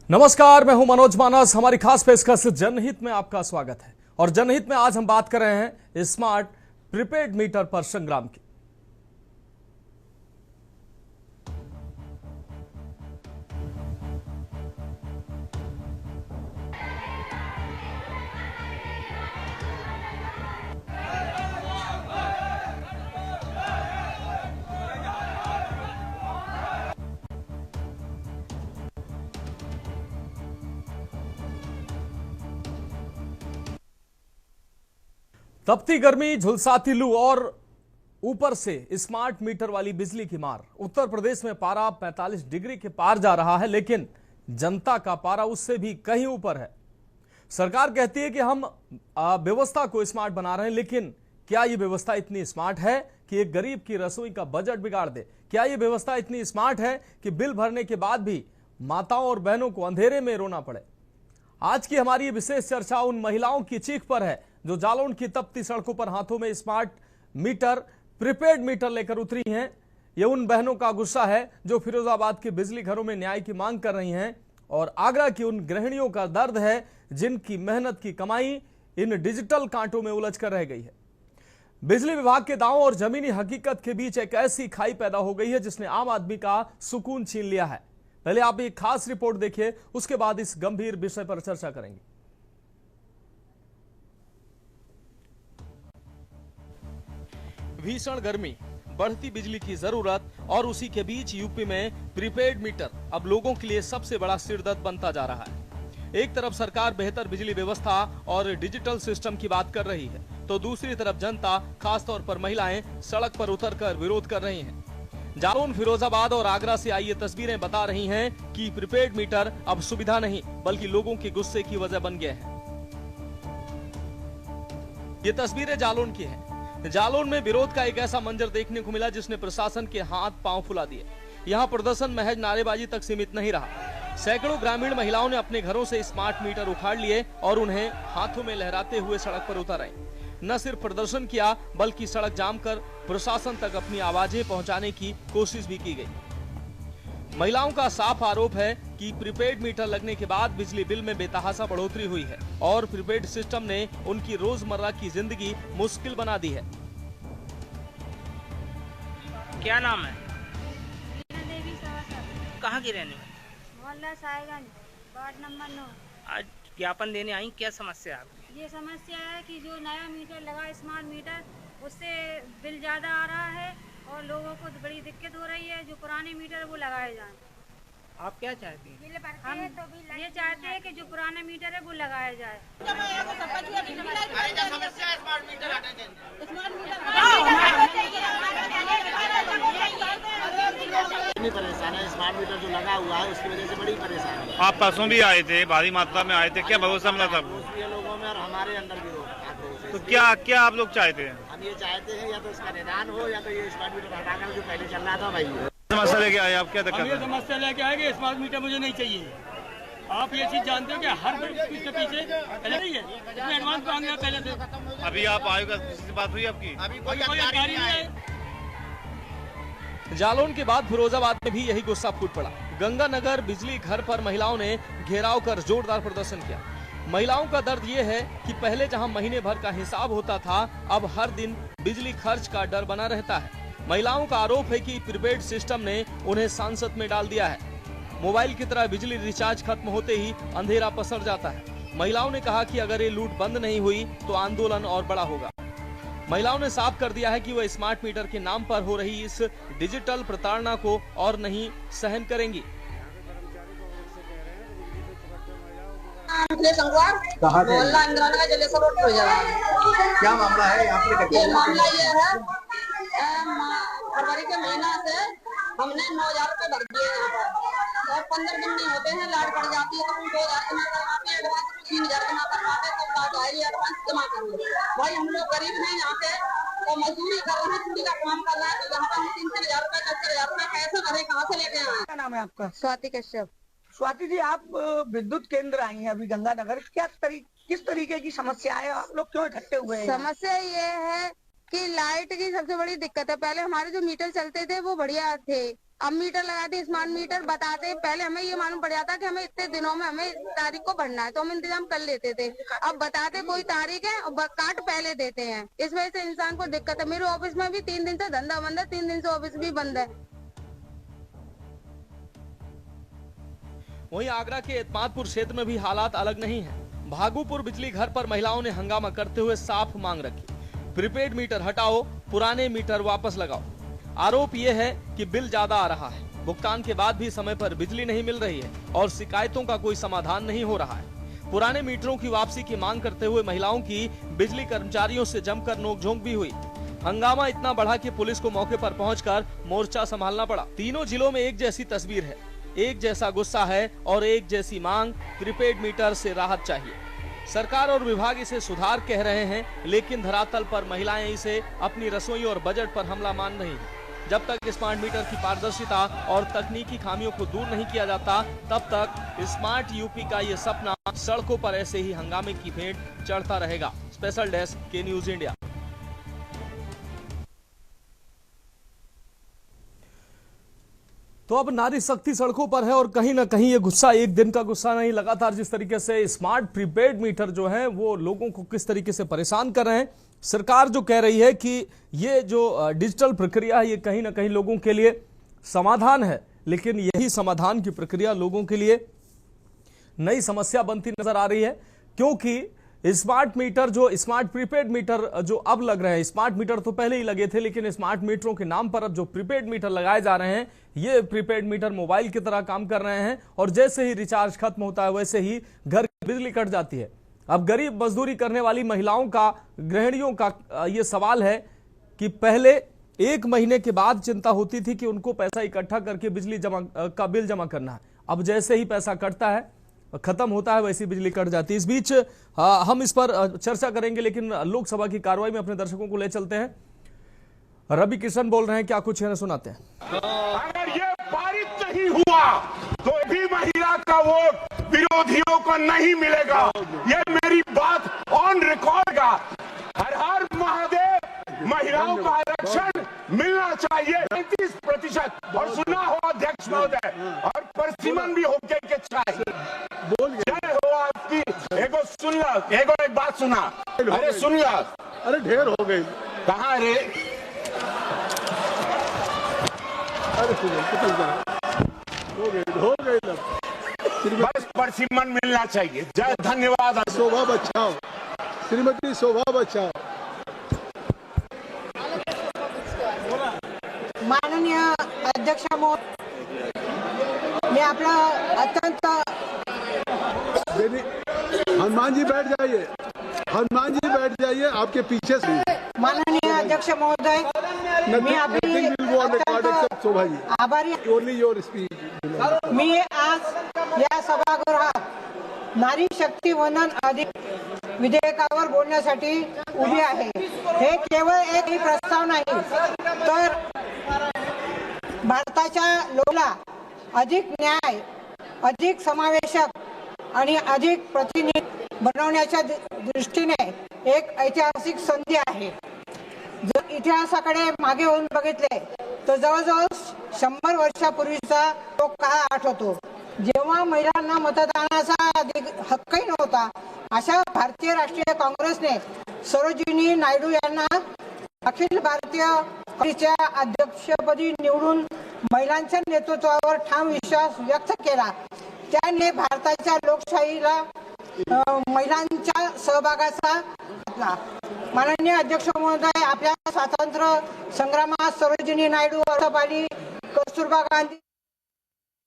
नमस्कार, मैं हूं मनोज मानस। हमारी खास पेशकश जनहित में आपका स्वागत है। और जनहित में आज हम बात कर रहे हैं स्मार्ट प्रीपेड मीटर पर संग्राम की। तपती गर्मी, झुलसाती लू और ऊपर से स्मार्ट मीटर वाली बिजली की मार। उत्तर प्रदेश में पारा 45 डिग्री के पार जा रहा है, लेकिन जनता का पारा उससे भी कहीं ऊपर है। सरकार कहती है कि हम व्यवस्था को स्मार्ट बना रहे हैं, लेकिन क्या ये व्यवस्था इतनी स्मार्ट है कि एक गरीब की रसोई का बजट बिगाड़ दे? क्या ये व्यवस्था इतनी स्मार्ट है कि बिल भरने के बाद भी माताओं और बहनों को अंधेरे में रोना पड़े? आज की हमारी ये विशेष चर्चा उन महिलाओं की चीख पर है जो जालौन की तपती सड़कों पर हाथों में स्मार्ट मीटर, प्रीपेड मीटर लेकर उतरी हैं। ये उन बहनों का गुस्सा है जो फिरोजाबाद के बिजली घरों में न्याय की मांग कर रही हैं, और आगरा की उन गृहिणियों का दर्द है जिनकी मेहनत की कमाई इन डिजिटल कांटों में उलझ कर रह गई है। बिजली विभाग के दावों और जमीनी हकीकत के बीच एक ऐसी खाई पैदा हो गई है जिसने आम आदमी का सुकून छीन लिया है। पहले आप एक खास रिपोर्ट देखिए, उसके बाद इस गंभीर विषय पर चर्चा करेंगे। भीषण गर्मी, बढ़ती बिजली की जरूरत और उसी के बीच यूपी में प्रीपेड मीटर अब लोगों के लिए सबसे बड़ा सिरदर्द बनता जा रहा है। एक तरफ सरकार बेहतर बिजली व्यवस्था और डिजिटल सिस्टम की बात कर रही है, तो दूसरी तरफ जनता, खासतौर पर महिलाएं सड़क पर उतरकर विरोध कर रही हैं। जालौन, फिरोजाबाद और आगरा से आई ये तस्वीरें बता रही हैं कि प्रीपेड मीटर अब सुविधा नहीं बल्कि लोगों के गुस्से की वजह बन गए हैं। ये तस्वीरें जालौन की हैं। जालौन में विरोध का एक ऐसा मंजर देखने को मिला जिसने प्रशासन के हाथ पांव फुला दिए। यहाँ प्रदर्शन महज नारेबाजी तक सीमित नहीं रहा। सैकड़ों ग्रामीण महिलाओं ने अपने घरों से स्मार्ट मीटर उखाड़ लिए और उन्हें हाथों में लहराते हुए सड़क पर उतर आए। न सिर्फ प्रदर्शन किया बल्कि सड़क जाम कर प्रशासन तक अपनी आवाजें पहुंचाने की कोशिश भी की गई। महिलाओं का साफ आरोप है कि प्रीपेड मीटर लगने के बाद बिजली बिल में बेतहाशा बढ़ोतरी हुई है और प्रीपेड सिस्टम ने उनकी रोजमर्रा की जिंदगी मुश्किल बना दी है। क्या नाम है? देवी। कहाँ की रहने वाली? मोहल्ला साईगंज, वार्ड नंबर 9। आज ज्ञापन देने आई, क्या समस्या है आपकी? ये समस्या है कि जो नया मीटर लगा, स्मार्ट मीटर, उससे बिल ज़्यादा आ रहा है और लोगों को बड़ी दिक्कत हो रही है। जो पुराने मीटर वो लगाए जाएं। आप क्या चाहती हैं? हम ये चाहते हैं कि जो पुराना मीटर है वो लगाया जाए। इतनी परेशान है, स्मार्ट मीटर जो लगा हुआ है उसकी वजह से बड़ी परेशानी है। आप परसों भी आए थे, भारी मात्रा में आए थे, क्या भरोसा मिला था? दूसरे लोगों में और हमारे अंदर भी हो। तो क्या आप लोग चाहते हैं? हम ये चाहते हैं या तो इसका निदान हो या तो ये स्मार्ट मीटर हटाकर जो पहले चल रहा था भाई। समस्या लेके आए आप? क्या हम ये दिक्कत? समस्या लेके आए कि स्मार्ट मीटर मुझे नहीं चाहिए। आप ये चीज जानते हो कि हर इसके पीछे पहले नहीं है, इसमें एडवांस मांग पहले से। अभी आप आएगा, किसी से बात हुई आपकी? अभी कोई कोई अधिकारी अधिकारी नहीं नहीं आए। है। जालौन के बाद फिरोजाबाद में भी यही गुस्सा फूट पड़ा। गंगानगर बिजली घर पर महिलाओं ने घेराव कर जोरदार प्रदर्शन किया। महिलाओं का दर्द ये है कि पहले जहां महीने भर का हिसाब होता था, अब हर दिन बिजली खर्च का डर बना रहता है। महिलाओं का आरोप है कि प्रीपेड सिस्टम ने उन्हें सांसत में डाल दिया है। मोबाइल की तरह बिजली रिचार्ज खत्म होते ही अंधेरा पसर जाता है। महिलाओं ने कहा कि अगर ये लूट बंद नहीं हुई तो आंदोलन और बड़ा होगा। महिलाओं ने साफ कर दिया है कि वह स्मार्ट मीटर के नाम पर हो रही इस डिजिटल प्रताड़ना को और नहीं सहन करेंगी। मोहल्ला इंदिरा नगर जलेसर रोड पे जा रहा है। क्या मामला है? ये मामला ये है, फरवरी के महीना से हमने 9,000 रुपए भर दिए यहाँ पर, और 15 दिन नहीं होते हैं, लाइट पड़ जाती है तो हम 2,000 जमा करवाते हैं, एडवांस 3,000 जमा करवाते हैं, तब लाइट आएगी एडवांस जमा करेंगे। भाई हम लोग गरीब हैं यहाँ पे, तो मजदूरी कर रहे हैं, चूड़ी का काम कर रहे हैं, तो यहाँ पे हम 3,000 रुपए 4,000 रुपए कैसे भरे, कहाँ से लेके आए? क्या नाम है आपका? स्वाति कश्यप। स्वाति जी, आप विद्युत केंद्र आई हैं अभी गंगानगर, किस तरीके की समस्या है? आप लोग क्यों इकट्ठे हुए हैं? समस्या ये है कि लाइट की सबसे बड़ी दिक्कत है। पहले हमारे जो मीटर चलते थे वो बढ़िया थे, अब मीटर लगाते स्मार्ट मीटर बताते, पहले हमें ये मालूम पड़ जाता कि हमें इतने दिनों में हमें तारीख को भरना है तो हम इंतजाम कर लेते थे। अब बताते कोई तारीख है और काट पहले देते हैं, इस वजह से इंसान को दिक्कत है। मेरे ऑफिस में भी 3 दिन से धंधा बंद है, 3 दिन से ऑफिस भी बंद है। वहीं आगरा के एतमादपुर क्षेत्र में भी हालात अलग नहीं है। भागुपुर बिजली घर पर महिलाओं ने हंगामा करते हुए साफ मांग रखी, प्रीपेड मीटर हटाओ, पुराने मीटर वापस लगाओ। आरोप यह है कि बिल ज्यादा आ रहा है, भुगतान के बाद भी समय पर बिजली नहीं मिल रही है और शिकायतों का कोई समाधान नहीं हो रहा है। पुराने मीटरों की वापसी की मांग करते हुए महिलाओं की बिजली कर्मचारियों से जमकर नोकझोंक भी हुई। हंगामा इतना बढ़ा कि पुलिस को मौके पर पहुंचकर मोर्चा संभालना पड़ा। तीनों जिलों में एक जैसी तस्वीर है, एक जैसा गुस्सा है और एक जैसी मांग, प्रीपेड मीटर से राहत चाहिए। सरकार और विभाग इसे सुधार कह रहे हैं, लेकिन धरातल पर महिलाएं इसे अपनी रसोई और बजट पर हमला मान रही हैं। जब तक स्मार्ट मीटर की पारदर्शिता और तकनीकी खामियों को दूर नहीं किया जाता, तब तक स्मार्ट यूपी का ये सपना सड़कों पर ऐसे ही हंगामे की भेंट चढ़ता रहेगा। स्पेशल डेस्क के न्यूज इंडिया। तो अब नारी शक्ति सड़कों पर है और कहीं ना कहीं ये गुस्सा एक दिन का गुस्सा नहीं, लगातार जिस तरीके से स्मार्ट प्रीपेड मीटर जो है वो लोगों को किस तरीके से परेशान कर रहे हैं। सरकार जो कह रही है कि ये जो डिजिटल प्रक्रिया है ये कहीं ना कहीं लोगों के लिए समाधान है, लेकिन यही समाधान की प्रक्रिया लोगों के लिए नई समस्या बनती नजर आ रही है, क्योंकि स्मार्ट मीटर जो स्मार्ट प्रीपेड मीटर जो अब लग रहे हैं, स्मार्ट मीटर तो पहले ही लगे थे, लेकिन स्मार्ट मीटरों के नाम पर अब जो प्रीपेड मीटर लगाए जा रहे हैं, ये प्रीपेड मीटर मोबाइल की तरह काम कर रहे हैं और जैसे ही रिचार्ज खत्म होता है वैसे ही घर की बिजली कट जाती है। अब गरीब मजदूरी करने वाली महिलाओं का, गृहिणियों का ये सवाल है कि पहले 1 महीने के बाद चिंता होती थी कि उनको पैसा इकट्ठा करके बिजली का बिल जमा करना है, अब जैसे ही पैसा कटता है, खत्म होता है, वैसी बिजली कट जाती है। इस बीच हम इस पर चर्चा करेंगे, लेकिन लोकसभा की कार्रवाई में अपने दर्शकों को ले चलते हैं। रवि किशन बोल रहे हैं, क्या कुछ है सुनाते हैं। अगर ये पारित नहीं हुआ तो भी महिला का वोट विरोधियों को नहीं मिलेगा, ये मेरी बात ऑन रिकॉर्ड का। हर हर महादेव, महिलाओं का आरक्षण मिलना चाहिए 35%। और सुना हो अध्यक्ष महोदय, और परसिमन भी होके के चाहिए। जय हो आपकी। एगो सुन ला, एगो एक बात सुना, अरे सुन ला, अरे ढेर हो गई, कहाँ रे, अरे हो गई बस परसिमन मिलना चाहिए। जय, धन्यवाद। शोभा बचाओ, श्रीमती शोभा बचाओ। माननीय अध्यक्ष महोदय, मैं आपला अत्यंत हनुमान जी बैठ जाइए, हनुमान जी बैठ जाइए, आपके पीछे से। माननीय अध्यक्ष महोदय, मी आपली आभारी। मी आज या सभागृहात नारी शक्ती वंदन अधिनियम विधेयकावर बोलण्यासाठी उभी आहे। हे केवळ एक प्रस्ताव नाही, तर भारताच्या लोकांना अधिक न्याय, अधिक समावेशक आणि अधिक प्रतिनिधी बनवण्याच्या दृष्टीने एक ऐतिहासिक संधी आहे। जर इतिहासाकडे मागे होऊन बघितले तर जवळजवळ 100 वर्षापूर्वीचा तो काळ आठवतो, जेव्हा महिलांना मतदानाचा हक्कही नव्हता। अशा भारतीय राष्ट्रीय काँग्रेसने सरोजिनी नायडू यांना अखिल भारतीय परिषदेच्या अध्यक्षपदी निवडून महिलांच्या नेतृत्वावर ठाम विश्वास व्यक्त केला। त्याने भारताच्या लोकशाहीला महिलांच्या सहभागाचा माननीय अध्यक्ष महोदय, आपल्या स्वातंत्र्य संग्रामात सरोजिनी नायडू, अर्थपाली, कस्तूरबा गांधी।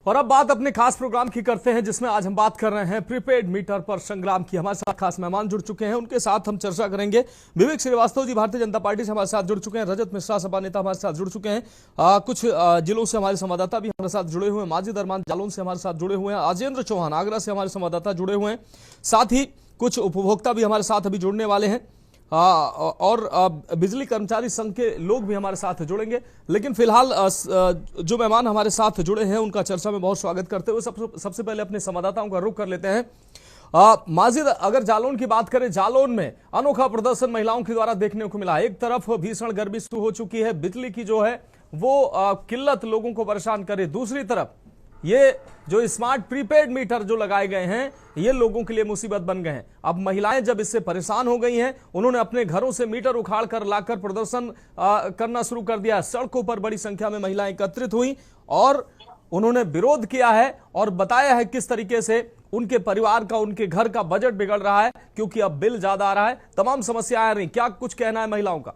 और अब बात अपने खास प्रोग्राम की करते हैं, जिसमें आज हम बात कर रहे हैं प्रीपेड मीटर पर संग्राम की। हमारे साथ खास मेहमान जुड़ चुके हैं, उनके साथ हम चर्चा करेंगे। विवेक श्रीवास्तव जी भारतीय जनता पार्टी से हमारे साथ जुड़ चुके हैं, रजत मिश्रा सपा नेता हमारे साथ जुड़ चुके हैं, कुछ जिलों से हमारे संवाददाता भी हमारे साथ जुड़े हुए हैं, माजिद अरमान जालौन से हमारे साथ जुड़े हुए हैं, अजेंद्र चौहान आगरा से हमारे संवाददाता जुड़े हुए हैं, साथ ही कुछ उपभोक्ता भी हमारे साथ अभी जुड़ने वाले हैं और बिजली कर्मचारी संघ के लोग भी हमारे साथ जुड़ेंगे। लेकिन फिलहाल जो मेहमान हमारे साथ जुड़े हैं उनका चर्चा में बहुत स्वागत करते हुए सबसे पहले अपने संवाददाताओं का रुख कर लेते हैं। माजिद, अगर जालौन की बात करें, जालौन में अनोखा प्रदर्शन महिलाओं के द्वारा देखने को मिला। एक तरफ भीषण गर्मी शुरू हो चुकी है, बिजली की जो है वो किल्लत लोगों को परेशान करे। दूसरी तरफ ये जो स्मार्ट प्रीपेड मीटर जो लगाए गए हैं ये लोगों के लिए मुसीबत बन गए हैं। अब महिलाएं जब इससे परेशान हो गई हैं, उन्होंने अपने घरों से मीटर उखाड़ कर लाकर प्रदर्शन करना शुरू कर दिया। सड़कों पर बड़ी संख्या में महिलाएं एकत्रित हुई और उन्होंने विरोध किया है और बताया है किस तरीके से उनके परिवार का, उनके घर का बजट बिगड़ रहा है क्योंकि अब बिल ज्यादा आ रहा है, तमाम समस्याएं आ रही। क्या कुछ कहना है महिलाओं का?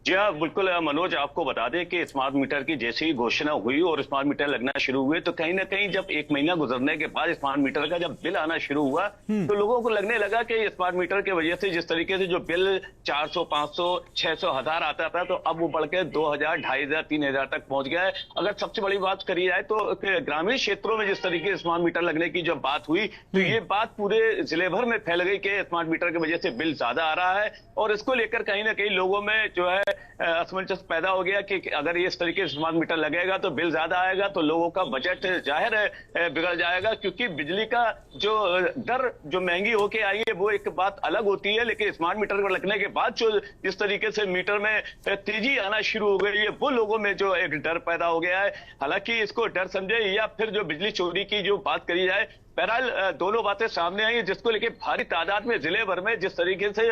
जी हाँ, बिल्कुल मनोज, आपको बता दें कि स्मार्ट मीटर की जैसे ही घोषणा हुई और स्मार्ट मीटर लगना शुरू हुए तो कहीं ना कहीं जब एक महीना गुजरने के बाद स्मार्ट मीटर का जब बिल आना शुरू हुआ तो लोगों को लगने लगा कि स्मार्ट मीटर की वजह से जिस तरीके से जो बिल 400, 500, 600, 1000 आता था तो अब वो बढ़ के 2000, 2500, 3000 तक पहुंच गया है। अगर सबसे बड़ी बात करी जाए तो ग्रामीण क्षेत्रों में जिस तरीके से स्मार्ट मीटर लगने की जब बात हुई तो ये बात पूरे जिले भर में फैल गई कि स्मार्ट मीटर की वजह से बिल ज्यादा आ रहा है और इसको लेकर कहीं ना कहीं लोगों में जो है असमंजस पैदा हो गया कि अगर ये इस तरीके से स्मार्ट मीटर लगेगा तो बिल ज्यादा आएगा तो लोगों का बजट जाहिर है बिगड़ जाएगा, क्योंकि बिजली का जो दर जो महंगी होके आई है वो एक बात अलग होती है, लेकिन स्मार्ट मीटर को लगने के बाद जो जिस तरीके से मीटर में तेजी आना शुरू हो गई है वो लोगों में जो एक डर पैदा हो गया है। हालांकि इसको डर समझे या फिर जो बिजली चोरी की जो बात करी जाए, बहरहाल दोनों बातें सामने आई जिसको लेके भारी तादाद में जिले भर में जिस तरीके से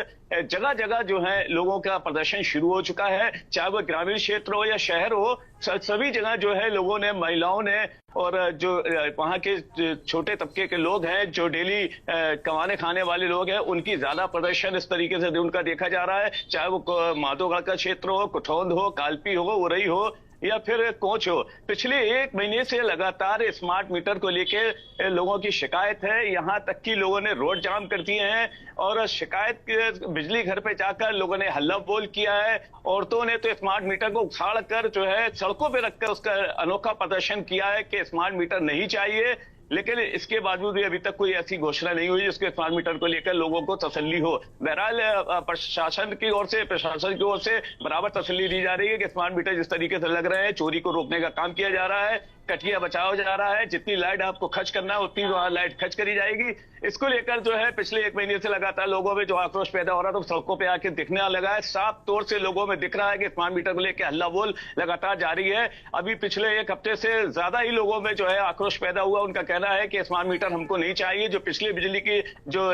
जगह जगह जो है लोगों का प्रदर्शन शुरू हो चुका है, चाहे वो ग्रामीण क्षेत्र हो या शहर हो, सभी जगह जो है लोगों ने, महिलाओं ने और जो वहां के छोटे तबके के लोग हैं जो डेली कमाने खाने वाले लोग हैं उनकी ज्यादा प्रदर्शन इस तरीके से उनका देखा जा रहा है, चाहे वो माधोगढ़ का क्षेत्र हो, कुठौंद हो, कालपी हो, उरई हो या फिर कोच हो। पिछले एक महीने से लगातार स्मार्ट मीटर को लेके लोगों की शिकायत है, यहां तक कि लोगों ने रोड जाम कर दिए हैं और शिकायत बिजली घर पे जाकर लोगों ने हल्ला बोल किया है। औरतों ने तो स्मार्ट मीटर को उखाड़ कर जो है सड़कों पे रखकर उसका अनोखा प्रदर्शन किया है कि स्मार्ट मीटर नहीं चाहिए, लेकिन इसके बावजूद भी अभी तक कोई ऐसी घोषणा नहीं हुई जिसके स्मार्ट मीटर को लेकर लोगों को तसल्ली हो। बहरहाल प्रशासन की ओर से बराबर तसल्ली दी जा रही है कि स्मार्ट मीटर जिस तरीके से लग रहे हैं, चोरी को रोकने का काम किया जा रहा है, कटिया बचाव जा रहा है, जितनी लाइट आपको खर्च करना है उतनी वहां लाइट खर्च करी जाएगी। इसको लेकर जो है पिछले एक महीने से लगातार लोगों में जो आक्रोश पैदा हो रहा था सड़कों पे आके दिखने लगा है। साफ तौर से लोगों में दिख रहा है कि स्मार्ट मीटर को लेकर हल्ला बोल लगातार जारी है। अभी पिछले एक हफ्ते से ज्यादा ही लोगों में जो है आक्रोश पैदा हुआ। उनका कहना है कि स्मार्ट मीटर हमको नहीं चाहिए, जो पिछले बिजली की जो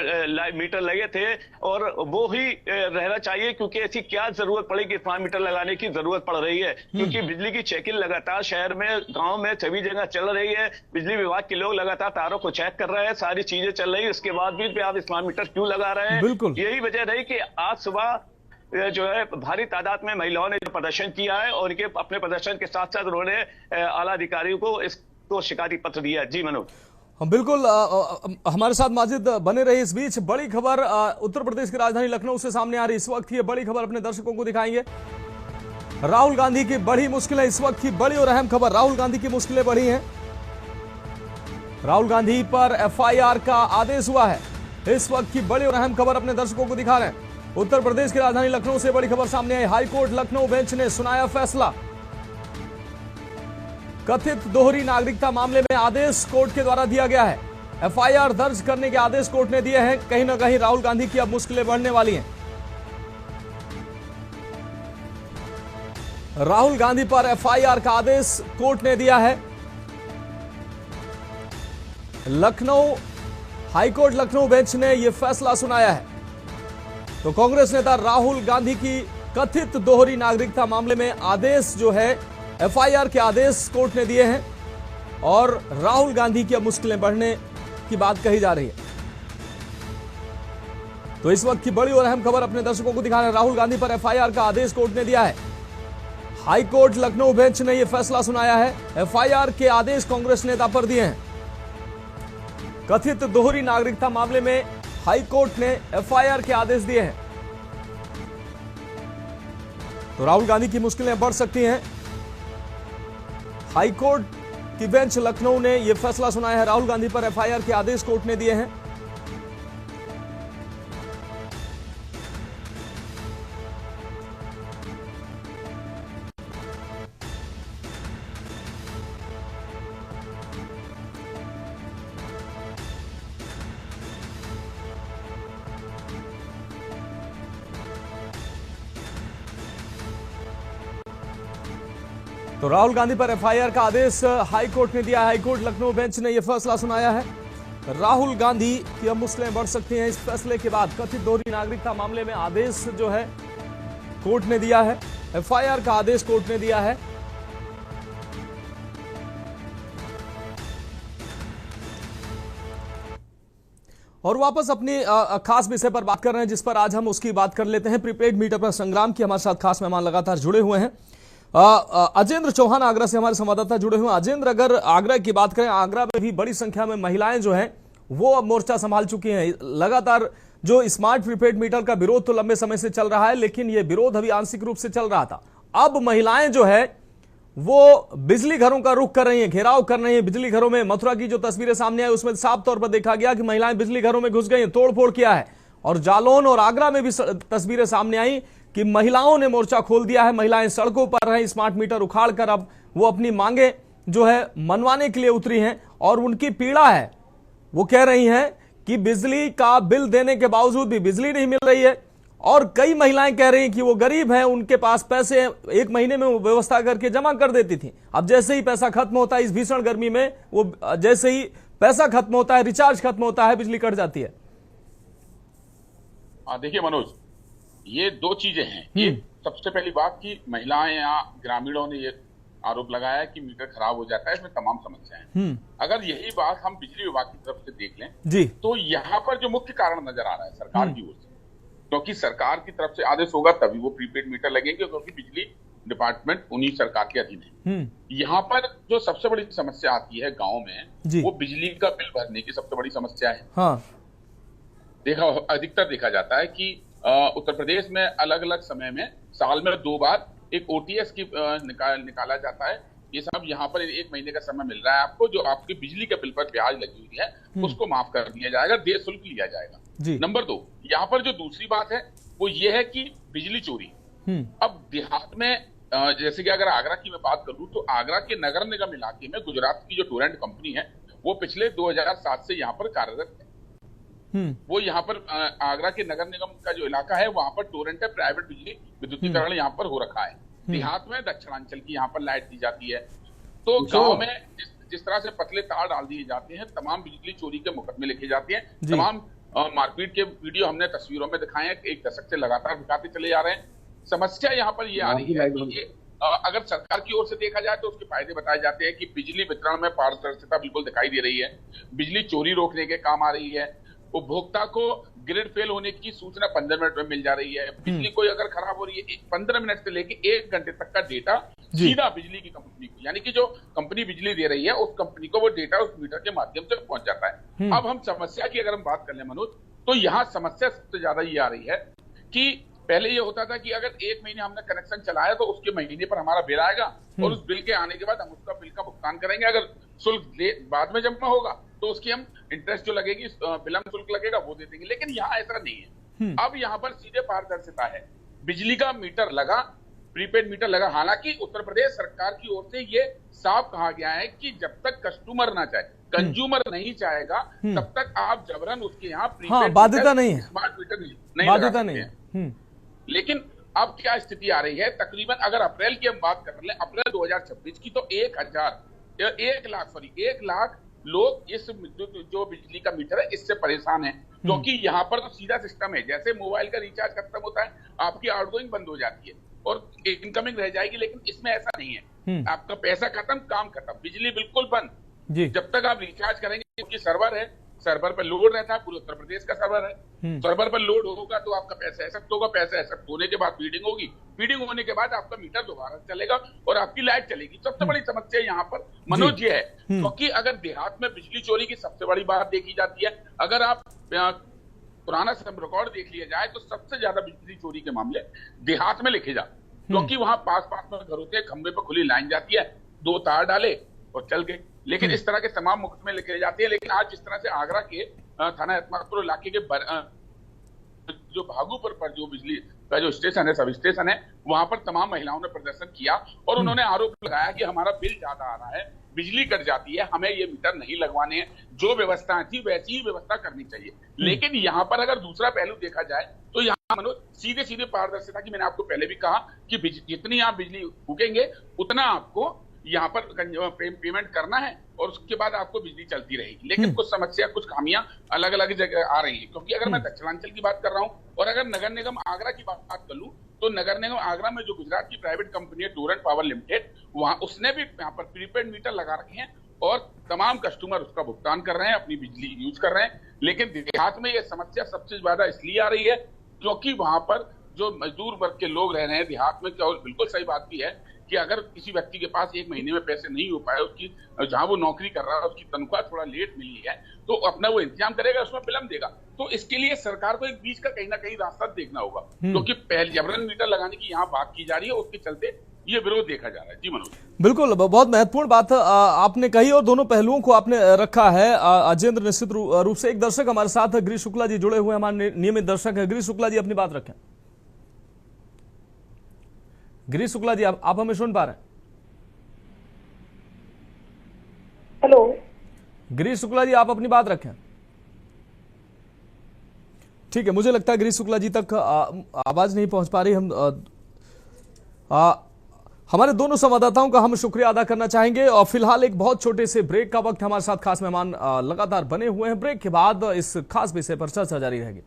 मीटर लगे थे और वो ही रहना चाहिए, क्योंकि ऐसी क्या जरूरत पड़ी कि स्मार्ट मीटर लगाने की जरूरत पड़ रही है, क्योंकि बिजली की चेकिंग लगातार शहर में, गांव में, सभी जगह चल रही है। बिजली विभाग के लोग लगातार तारों को चेक कर रहे हैं, सारी चीजें चल रही है, इसके बाद भी आप स्मार्ट मीटर क्यों लगा रहे हैं? बिल्कुल यही वजह रही कि आज सुबह जो है भारी तादाद में महिलाओं ने जो प्रदर्शन किया है और उनके अपने प्रदर्शन के साथ साथ उन्होंने आला अधिकारियों को इसको शिकायती पत्र दिया। जी मनोज। बिल्कुल, हमारे साथ माजिद बने रहे। इस बीच बड़ी खबर उत्तर प्रदेश की राजधानी लखनऊ से सामने आ रही। इस वक्त ये बड़ी खबर अपने दर्शकों को दिखाएंगे। राहुल गांधी की बड़ी मुश्किलें, इस वक्त की बड़ी और अहम खबर, राहुल गांधी की मुश्किलें बढ़ी हैं। राहुल गांधी पर एफआईआर का आदेश हुआ है। इस वक्त की बड़ी और अहम खबर अपने दर्शकों को दिखा रहे हैं। उत्तर प्रदेश की राजधानी लखनऊ से बड़ी खबर सामने आई। हाईकोर्ट लखनऊ बेंच ने सुनाया फैसला। कथित दोहरी नागरिकता मामले में आदेश कोर्ट के द्वारा दिया गया है। एफआईआर दर्ज करने के आदेश कोर्ट ने दिए हैं। कहीं ना कहीं राहुल गांधी की अब मुश्किलें बढ़ने वाली हैं। राहुल गांधी पर एफआईआर का आदेश कोर्ट ने दिया है। लखनऊ हाईकोर्ट लखनऊ बेंच ने यह फैसला सुनाया है। तो कांग्रेस नेता राहुल गांधी की कथित दोहरी नागरिकता मामले में आदेश जो है, एफआईआर के आदेश कोर्ट ने दिए हैं और राहुल गांधी की अब मुश्किलें बढ़ने की बात कही जा रही है। तो इस वक्त की बड़ी और अहम खबर अपने दर्शकों को दिखा रहे हैं। राहुल गांधी पर एफआईआर का आदेश कोर्ट ने दिया है। हाईकोर्ट लखनऊ बेंच ने यह फैसला सुनाया है। एफआईआर के आदेश कांग्रेस नेता पर दिए हैं। कथित दोहरी नागरिकता मामले में हाईकोर्ट ने एफआईआर के आदेश दिए हैं। तो राहुल गांधी की मुश्किलें बढ़ सकती हैं। हाईकोर्ट की बेंच लखनऊ ने यह फैसला सुनाया है। राहुल गांधी पर एफआईआर के आदेश कोर्ट ने दिए हैं। तो राहुल गांधी पर एफआईआर का आदेश हाईकोर्ट ने दिया। हाईकोर्ट लखनऊ बेंच ने यह फैसला सुनाया है। राहुल गांधी की अब मुश्किलें बढ़ सकती हैं। इस फैसले के बाद कथित दोहरी नागरिकता मामले में आदेश जो है कोर्ट ने दिया है। एफआईआर का आदेश कोर्ट ने दिया है। और वापस अपनी खास विषय पर बात कर रहे हैं, जिस पर आज हम उसकी बात कर लेते हैं। प्रीपेड मीटर पर संग्राम की हमारे साथ खास मेहमान लगातार जुड़े हुए हैं। अजेंद्र चौहान आगरा से हमारे संवाददाता जुड़े हुए हैं। अजेंद्र, अगर आगरा की बात करें, आगरा में भी बड़ी संख्या में महिलाएं जो हैं वो अब मोर्चा संभाल चुकी हैं। लगातार जो स्मार्ट प्रीपेड मीटर का विरोध तो लंबे समय से चल रहा है, लेकिन यह विरोध अभी आंशिक रूप से चल रहा था। अब महिलाएं जो है वो बिजली घरों का रुख कर रही हैं, घेराव कर रही हैं बिजली घरों में। मथुरा की जो तस्वीरें सामने आई उसमें साफ तौर पर देखा गया कि महिलाएं बिजली घरों में घुस गई हैं, तोड़फोड़ किया है। और जालौन और आगरा में भी तस्वीरें सामने आई कि महिलाओं ने मोर्चा खोल दिया है। महिलाएं सड़कों पर हैं, स्मार्ट मीटर उखाड़ कर अब वो अपनी मांगे जो है मनवाने के लिए उतरी हैं। और उनकी पीड़ा है, वो कह रही हैं कि बिजली का बिल देने के बावजूद भी बिजली नहीं मिल रही है। और कई महिलाएं कह रही हैं कि वो गरीब हैं, उनके पास पैसे एक महीने में वो व्यवस्था करके जमा कर देती थी। अब जैसे ही पैसा खत्म होता है इस भीषण गर्मी में, वो जैसे ही पैसा खत्म होता है, रिचार्ज खत्म होता है, बिजली कट जाती है। देखिए मनोज, ये दो चीजें हैं। एक, सबसे पहली बात की महिलाएं या ग्रामीणों ने ये आरोप लगाया कि मीटर खराब हो जाता है, इसमें तमाम समस्याएं। अगर यही बात हम बिजली विभाग की तरफ से देख लें जी, तो यहाँ पर जो मुख्य कारण नजर आ रहा है सरकार की ओर से, क्योंकि सरकार की तरफ से आदेश होगा तभी वो प्रीपेड मीटर लगेंगे, क्योंकि बिजली डिपार्टमेंट उन्हीं सरकार के अधीन है। यहाँ पर जो सबसे बड़ी समस्या आती है गांव में, वो बिजली का बिल भरने की सबसे बड़ी समस्या है। हाँ। अधिकतर देखा जाता है कि उत्तर प्रदेश में अलग अलग समय में साल में 2 बार एक ओटीएस की निकाला जाता है। ये सब यहाँ पर 1 महीने का समय मिल रहा है आपको, जो आपके बिजली के बिल पर ब्याज लगी हुई है उसको माफ कर दिया जाएगा, देय शुल्क लिया जाएगा। नंबर 2, यहाँ पर जो दूसरी बात है वो ये है कि बिजली चोरी। अब देहात में जैसे कि अगर आगरा की मैं बात करूं तो आगरा के नगर निगम इलाके में गुजरात की जो टोरेंट कंपनी है वो पिछले 2007 से यहाँ पर कार्यरत है। वो यहाँ पर आगरा के नगर निगम का जो इलाका है वहां पर टोरेंट है, प्राइवेट बिजली विद्युतीकरण यहाँ पर हो रखा है। देहात में दक्षिणांचल की यहाँ पर लाइट दी जाती है। तो गांव में जिस तरह से पतले तार डाल दिए जाते हैं, तमाम बिजली चोरी के मुकदमे लिखे जाते हैं, तमाम मारपीट के वीडियो हमने तस्वीरों में दिखाए हैं, 1 दशक से लगातार दिखाते चले जा रहे हैं। समस्या यहाँ पर ये आ रही है कि अगर सरकार की ओर से देखा जाए तो उसके फायदे बताए जाते हैं कि बिजली वितरण में पारदर्शिता बिल्कुल दिखाई दे रही है, बिजली चोरी रोकने के काम आ रही है, उपभोक्ता को ग्रिड फेल होने की सूचना 15 मिनट में मिल जा रही है, बिजली कोई अगर खराब हो रही है 15 मिनट से लेके 1 घंटे तक का डेटा सीधा बिजली की कंपनी को, यानी कि जो कंपनी बिजली दे रही है उस कंपनी को वो डेटा उस मीटर के माध्यम से पहुंच जाता है। अब हम समस्या की अगर हम बात कर ले मनोज, तो यहाँ समस्या सबसे ज्यादा ये आ रही है कि पहले ये होता था कि अगर 1 महीने हमने कनेक्शन चलाया तो उसके महीने पर हमारा बिल आएगा और उस बिल के आने के बाद हम उसका बिल का भुगतान करेंगे। अगर शुल्क बाद में जमा होगा तो उसकी हम इंटरेस्ट जो लगेगी, विलंब शुल्क लगेगा वो दे देंगे। लेकिन यहाँ ऐसा नहीं है। अब यहाँ पर सीधे पारदर्शिता है, बिजली का मीटर लगा, प्रीपेड मीटर लगा। हालांकि उत्तर प्रदेश सरकार की ओर से ये साफ कहा गया है कि जब तक कस्टमर ना चाहे, कंज्यूमर नहीं चाहेगा, तब तक आप जबरन उसके यहाँ प्रीपेड बाध्यता नहीं है, स्मार्ट मीटर नहीं बाध्यता नहीं है। लेकिन अब क्या स्थिति आ रही है, तकरीबन अगर अप्रैल की हम बात कर ले, अप्रैल 2026 की, तो 1 लाख लोग इस जो बिजली का मीटर है इससे परेशान हैं, क्योंकि यहाँ पर तो सीधा सिस्टम है, जैसे मोबाइल का रिचार्ज खत्म होता है आपकी आउटगोइंग बंद हो जाती है और इनकमिंग रह जाएगी। लेकिन इसमें ऐसा नहीं है, आपका पैसा खत्म, काम खत्म, बिजली बिल्कुल बंद। जब तक आप रिचार्ज करेंगे, क्योंकि सर्वर है, सर्वर पर लोड रहता है, पूरे उत्तर प्रदेश का सर्वर है, सर्वर पर लोड होगा तो आपका पैसा एक्सेप्ट होगा, पैसा एक्सेप्ट होने के बाद फीडिंग होगी, फीडिंग होने के बाद आपका मीटर दोबारा चलेगा और आपकी लाइट चलेगी। सबसे बड़ी समस्या यहाँ पर मनोज ये है, क्योंकि अगर देहात में बिजली चोरी की सबसे बड़ी बात देखी जाती है, अगर आप पुराना रिकॉर्ड देख लिया जाए तो सबसे ज्यादा बिजली चोरी के मामले देहात में लिखे जाते, क्योंकि वहां पास में घर होते हैं, खंबे पर खुली लाइन जाती है, 2 तार डाले और चल गए। लेकिन इस तरह के तमाम मुकदमे लिखे जाते हैं। लेकिन आज जिस तरह से आगरा के थाना एतमादपुर इलाके के जो भागुपुर पर जो बिजली का जो स्टेशन है, सब स्टेशन है, वहां पर तमाम महिलाओं ने प्रदर्शन किया और उन्होंने आरोप लगाया कि हमारा बिल ज्यादा आ रहा है, बिजली कट जाती है, हमें ये मीटर नहीं लगवाने हैं, जो व्यवस्था थी वैसी ही व्यवस्था करनी चाहिए। लेकिन यहाँ पर अगर दूसरा पहलू देखा जाए तो यहाँ मनोज सीधे सीधे पारदर्शिता की, मैंने आपको पहले भी कहा कि जितनी आप बिजली फूकेंगे उतना आपको यहाँ पर पेमेंट करना है और उसके बाद आपको बिजली चलती रहेगी। लेकिन कुछ समस्या, कुछ खामियां अलग अलग जगह आ रही है, क्योंकि अगर मैं दक्षिणांचल की बात कर रहा हूं और अगर नगर निगम आगरा की बात कर लूं तो नगर निगम आगरा में जो गुजरात की प्राइवेट कंपनी है टूर एंड पावर लिमिटेड, वहां उसने भी यहाँ पर प्रीपेड मीटर लगा रखे हैं और तमाम कस्टमर उसका भुगतान कर रहे हैं, अपनी बिजली यूज कर रहे हैं। लेकिन देहात में ये समस्या सबसे ज्यादा इसलिए आ रही है क्योंकि वहां पर जो मजदूर वर्ग के लोग रह रहे हैं देहात में, क्या बिल्कुल सही बात भी है कि अगर किसी व्यक्ति के पास एक महीने में पैसे नहीं हो पाए, उसकी जहां वो नौकरी कर रहा है उसकी तनख्वाह थोड़ा लेट मिली है, तो अपना वो इंतजाम करेगा, उसमें विलंब देगा। तो इसके लिए सरकार को एक बीच का कहीं ना कहीं रास्ता देखना होगा, क्योंकि पहले जबरन मीटर लगाने की यहाँ बात की जा रही है, उसके चलते ये विरोध देखा जा रहा है। जी मनोज, बिल्कुल, बहुत महत्वपूर्ण बात आपने कही और दोनों पहलुओं को आपने रखा है। अजेंद्र, निश्चित रूप से एक दर्शक हमारे साथ गिरीश शुक्ला जी जुड़े हुए, हमारे नियमित दर्शक है। गिरीश शुक्ला जी, अपनी बात रखें। गिरीश शुक्ला जी, आप हमें सुन पा रहे हैं? हेलो गिरीश शुक्ला जी, आप अपनी बात रखें। ठीक है, मुझे लगता है गिरीश शुक्ला जी तक आवाज नहीं पहुंच पा रही। हमारे दोनों संवाददाताओं का हम शुक्रिया अदा करना चाहेंगे और फिलहाल एक बहुत छोटे से ब्रेक का वक्त। हमारे साथ खास मेहमान लगातार बने हुए हैं। ब्रेक के बाद इस खास विषय पर चर्चा जारी रहेगी।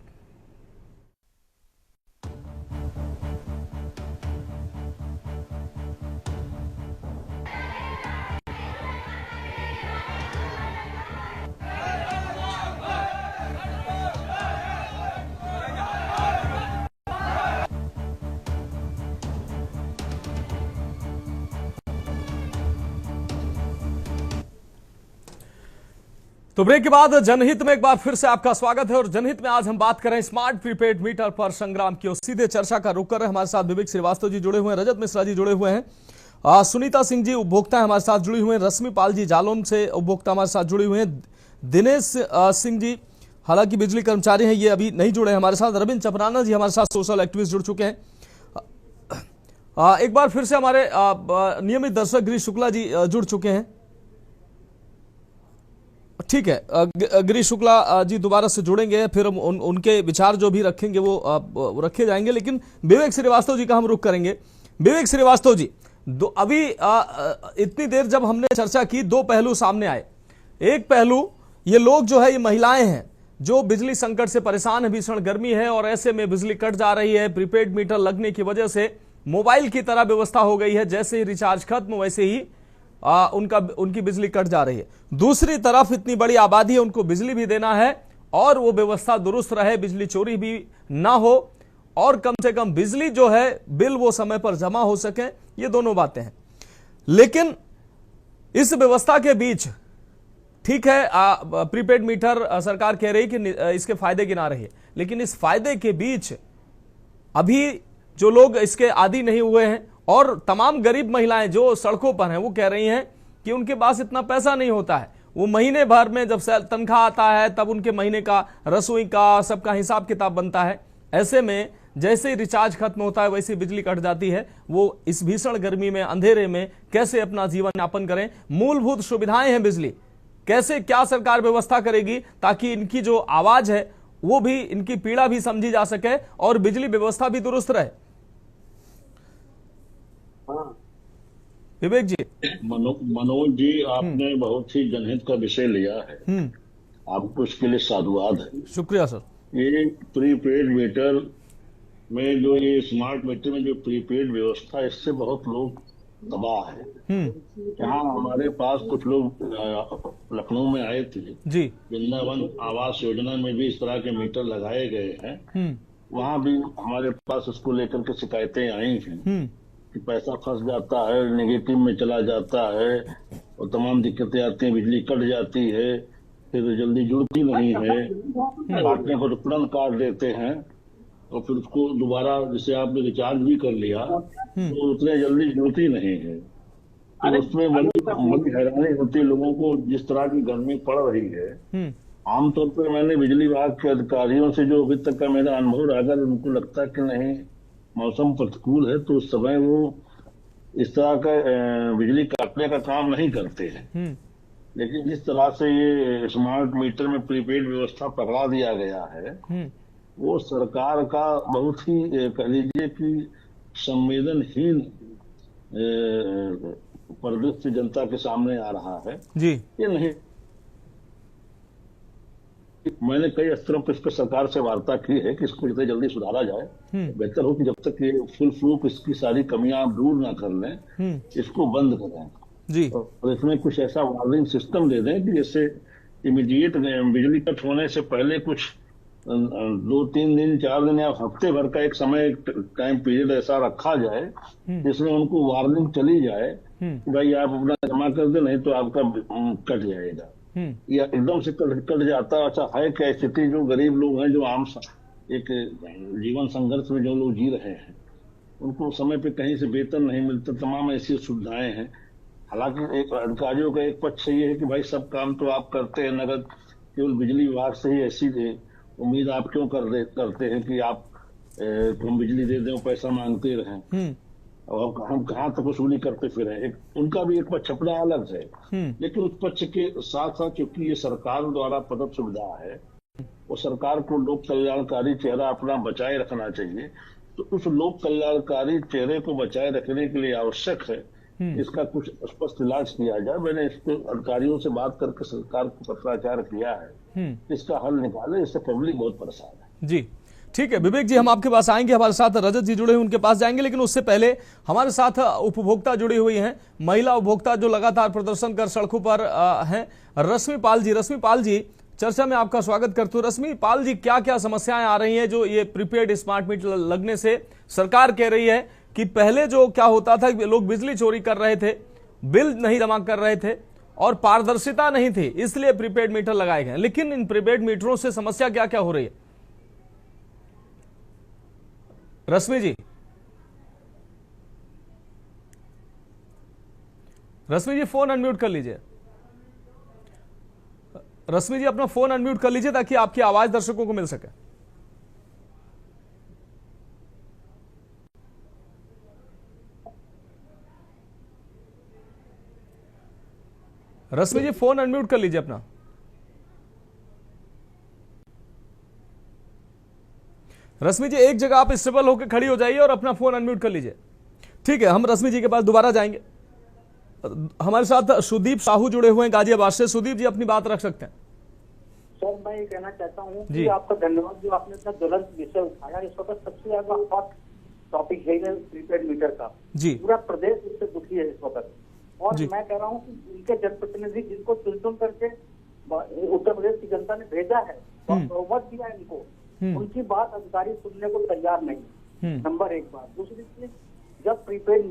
तो ब्रेक के बाद जनहित में एक बार फिर से आपका स्वागत है और जनहित में आज हम बात कर रहे हैं स्मार्ट प्रीपेड मीटर पर संग्राम की। सीधे चर्चा का रुख कर रहे हैं। हमारे साथ विवेक श्रीवास्तव जी जुड़े हुए हैं, रजत मिश्रा जी जुड़े हुए हैं, सुनीता सिंह जी उपभोक्ता हमारे साथ जुड़ी हुए हैं, रश्मि पाल जी जालौन से उपभोक्ता हमारे साथ जुड़े हुए हैं, दिनेश सिंह जी हालांकि बिजली कर्मचारी हैं, ये अभी नहीं जुड़े हैं हमारे साथ, रविंद्र चपराना जी हमारे साथ सोशल एक्टिविस्ट जुड़ चुके हैं। एक बार फिर से हमारे नियमित दर्शक गिरीश शुक्ला जी जुड़ चुके हैं। ठीक है, गिरीश शुक्ला जी दोबारा से जुड़ेंगे, फिर हम उनके विचार जो भी रखेंगे वो रखे जाएंगे। लेकिन विवेक श्रीवास्तव जी का हम रुख करेंगे। विवेक श्रीवास्तव जी, अभी इतनी देर जब हमने चर्चा की, दो पहलू सामने आए। एक पहलू, ये लोग जो है, ये महिलाएं हैं जो बिजली संकट से परेशान है, भीषण गर्मी है और ऐसे में बिजली कट जा रही है। प्रीपेड मीटर लगने की वजह से मोबाइल की तरह व्यवस्था हो गई है, जैसे ही रिचार्ज खत्म वैसे ही उनकी बिजली कट जा रही है। दूसरी तरफ इतनी बड़ी आबादी है, उनको बिजली भी देना है और वो व्यवस्था दुरुस्त रहे, बिजली चोरी भी ना हो और कम से कम बिजली जो है बिल वो समय पर जमा हो सके। ये दोनों बातें हैं। लेकिन इस व्यवस्था के बीच, ठीक है, प्रीपेड मीटर सरकार कह रही कि इसके फायदे गिना रही है, लेकिन इस फायदे के बीच अभी जो लोग इसके आदी नहीं हुए हैं और तमाम गरीब महिलाएं जो सड़कों पर हैं, वो कह रही हैं कि उनके पास इतना पैसा नहीं होता है। वो महीने भर में जब तनख्वाह आता है तब उनके महीने का रसोई का सबका हिसाब किताब बनता है। ऐसे में जैसे ही रिचार्ज खत्म होता है वैसे बिजली कट जाती है। वो इस भीषण गर्मी में, अंधेरे में कैसे अपना जीवन यापन करें? मूलभूत सुविधाएं हैं बिजली, कैसे क्या सरकार व्यवस्था करेगी ताकि इनकी जो आवाज है वो भी, इनकी पीड़ा भी समझी जा सके और बिजली व्यवस्था भी दुरुस्त रहे? विवेक जी। मनोज जी, आपने बहुत ही जनहित का विषय लिया है, आपको इसके लिए साधुवाद है। शुक्रिया सर। ये प्रीपेड मीटर में जो ये स्मार्ट मीटर में जो प्रीपेड व्यवस्था, इससे बहुत लोग तबाह है। यहाँ हमारे पास कुछ लोग लखनऊ में आए थे जी, वृंदावन आवास योजना में भी इस तरह के मीटर लगाए गए हैं। वहाँ भी हमारे पास उसको लेकर के शिकायतें आई हैं कि पैसा फंस जाता है, नेगेटिव में चला जाता है और तमाम दिक्कतें आती हैं, बिजली कट जाती है, फिर जल्दी जुड़ती नहीं है, काटने को तो तुरंत काट देते हैं और फिर उसको दोबारा, जैसे आपने रिचार्ज भी कर लिया तो उतने जल्दी जुड़ती नहीं है। तो उसमें बड़ी हैरानी होती है लोगों को, जिस तरह की गर्मी पड़ रही है। आमतौर पर मैंने बिजली विभाग के अधिकारियों से जो अभी तक का मेरा अनुभव रहा, अगर उनको लगता है कि नहीं मौसम प्रतिकूल है तो उस समय वो इस तरह का बिजली काटने का काम नहीं करते हैं। लेकिन जिस तरह से ये स्मार्ट मीटर में प्रीपेड व्यवस्था पकड़ा दिया गया है, वो सरकार का बहुत ही कह लीजिए कि संवेदनहीन परिदृश्य जनता के सामने आ रहा है जी। ये नहीं, मैंने कई स्तरों पर इस पर सरकार से वार्ता की है कि इसको जितने जल्दी सुधारा जाए बेहतर हो कि जब तक ये फुल प्रूफ इसकी सारी कमियां आप दूर ना कर लें इसको बंद करें जी। और इसमें कुछ ऐसा वार्निंग सिस्टम दे दें कि जैसे इमीडिएट बिजली कट होने से पहले कुछ 2-3 दिन 4 दिन या हफ्ते भर का एक समय टाइम पीरियड ऐसा रखा जाए जिसमें उनको वार्निंग चली जाए कि भाई आप अपना जमा कर दे, नहीं तो आपका कट जाएगा या एकदम से कट जाता। अच्छा है क्या स्थिति, जो गरीब लोग हैं, जो आम एक जीवन संघर्ष में जो लोग जी रहे हैं, उनको समय पे कहीं से वेतन नहीं मिलता, तमाम ऐसी सुविधाएं हैं। हालांकि एक अधिकारियों का एक पक्ष ये है कि भाई सब काम तो आप करते हैं नगद, केवल बिजली विभाग से ही ऐसी उम्मीद आप क्यों करते हैं कि आप हम बिजली दे दें, पैसा मांगते रहें और हम कहाँ तक वसूली करते फिरें। उनका भी एक पक्ष अपना अलग है, लेकिन उस पक्ष के साथ साथ क्योंकि ये सरकार द्वारा प्रदत्त सुविधा है, वो सरकार को लोक कल्याणकारी चेहरा अपना बचाए रखना चाहिए। तो उस लोक कल्याणकारी चेहरे को बचाए रखने के लिए आवश्यक है इसका कुछ स्पष्ट इलाज किया जाए। मैंने इसको अधिकारियों से बात करके सरकार को पत्राचार किया है, इसका हल निकाले, इससे पब्लिक बहुत परेशान है। जी ठीक है विवेक जी, हम आपके पास आएंगे, हमारे साथ रजत जी जुड़े हैं, उनके पास जाएंगे, लेकिन उससे पहले हमारे साथ उपभोक्ता जुड़ी हुई हैं, महिला उपभोक्ता जो लगातार प्रदर्शन कर सड़कों पर हैं, रश्मि पाल जी। रश्मि पाल जी, चर्चा में आपका स्वागत करता हूं। रश्मि पाल जी, क्या क्या समस्याएं आ रही हैं जो ये प्रीपेड स्मार्ट मीटर लगने से सरकार कह रही है कि पहले जो क्या होता था कि लोग बिजली चोरी कर रहे थे, बिल नहीं जमा कर रहे थे और पारदर्शिता नहीं थी, इसलिए प्रीपेड मीटर लगाए गए, लेकिन इन प्रीपेड मीटरों से समस्या क्या क्या हो रही है? रश्मि जी, रश्मि जी फोन अनम्यूट कर लीजिए। रश्मि जी अपना फोन अनम्यूट कर लीजिए ताकि आपकी आवाज दर्शकों को मिल सके। रश्मि जी फोन अनम्यूट कर लीजिए अपना। रश्मि जी एक जगह आप स्टेबल होकर खड़ी हो जाइए और अपना फोन अनम्यूट कर लीजिए। ठीक है, हम रश्मि जी के पास दोबारा जाएंगे। हमारे साथ सुदीप साहू जुड़े हुए हैं गाजियाबाद से। सुदीप जी अपनी बात रख सकते हैं। सर मैं ये कहना चाहता हूँ कि आपका धन्यवाद जो आपने इतना ज्वलंत विषय उठाया। इस वक्त सबसे ज्यादा हॉट टॉपिक है प्रीपेड मीटर का जी। पूरा प्रदेश इससे दुखी है इस वक्त, और मैं कह रहा हूँ कि उनके जनप्रतिनिधि जिनको चुन करके उत्तर प्रदेश की जनता ने भेजा है और बहुमत दिया है इनको, उनकी बात अधिकारी सुनने को तैयार नहीं। नंबर एक बात। दूसरी चीज, जब प्रीपेड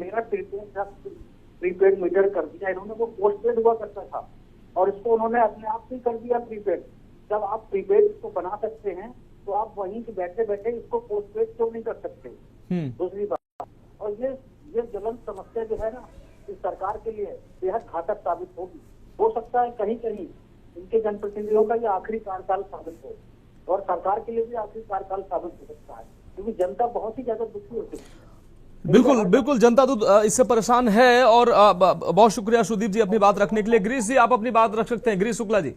मीटर कर दिया इन्होंने, वो पोस्टपेड हुआ करता था और इसको उन्होंने अपने आप से कर दिया प्रीपेड। जब आप प्रीपेड इसको बना सकते हैं तो आप वहीं से बैठे बैठे इसको पोस्टपेड क्यों नहीं कर सकते? दूसरी बात, और ये ज्वलंत समस्या जो है ना, इस सरकार के लिए बेहद घातक साबित होगी। हो सकता है कहीं कहीं इनके जनप्रतिनिधियों का ये आखिरी कार्यकाल साबित हो, और सरकार के लिए भी आखिरी कार्यकाल साबित हो सकता है, क्योंकि जनता बहुत ही ज्यादा दुखी हो चुकी है। बिल्कुल बिल्कुल, जनता तो इससे परेशान है। और बहुत शुक्रिया सुदीप जी अपनी बात रखने के लिए। गिरीश जी आप अपनी बात रख सकते हैं। गिरीश शुक्ला जी।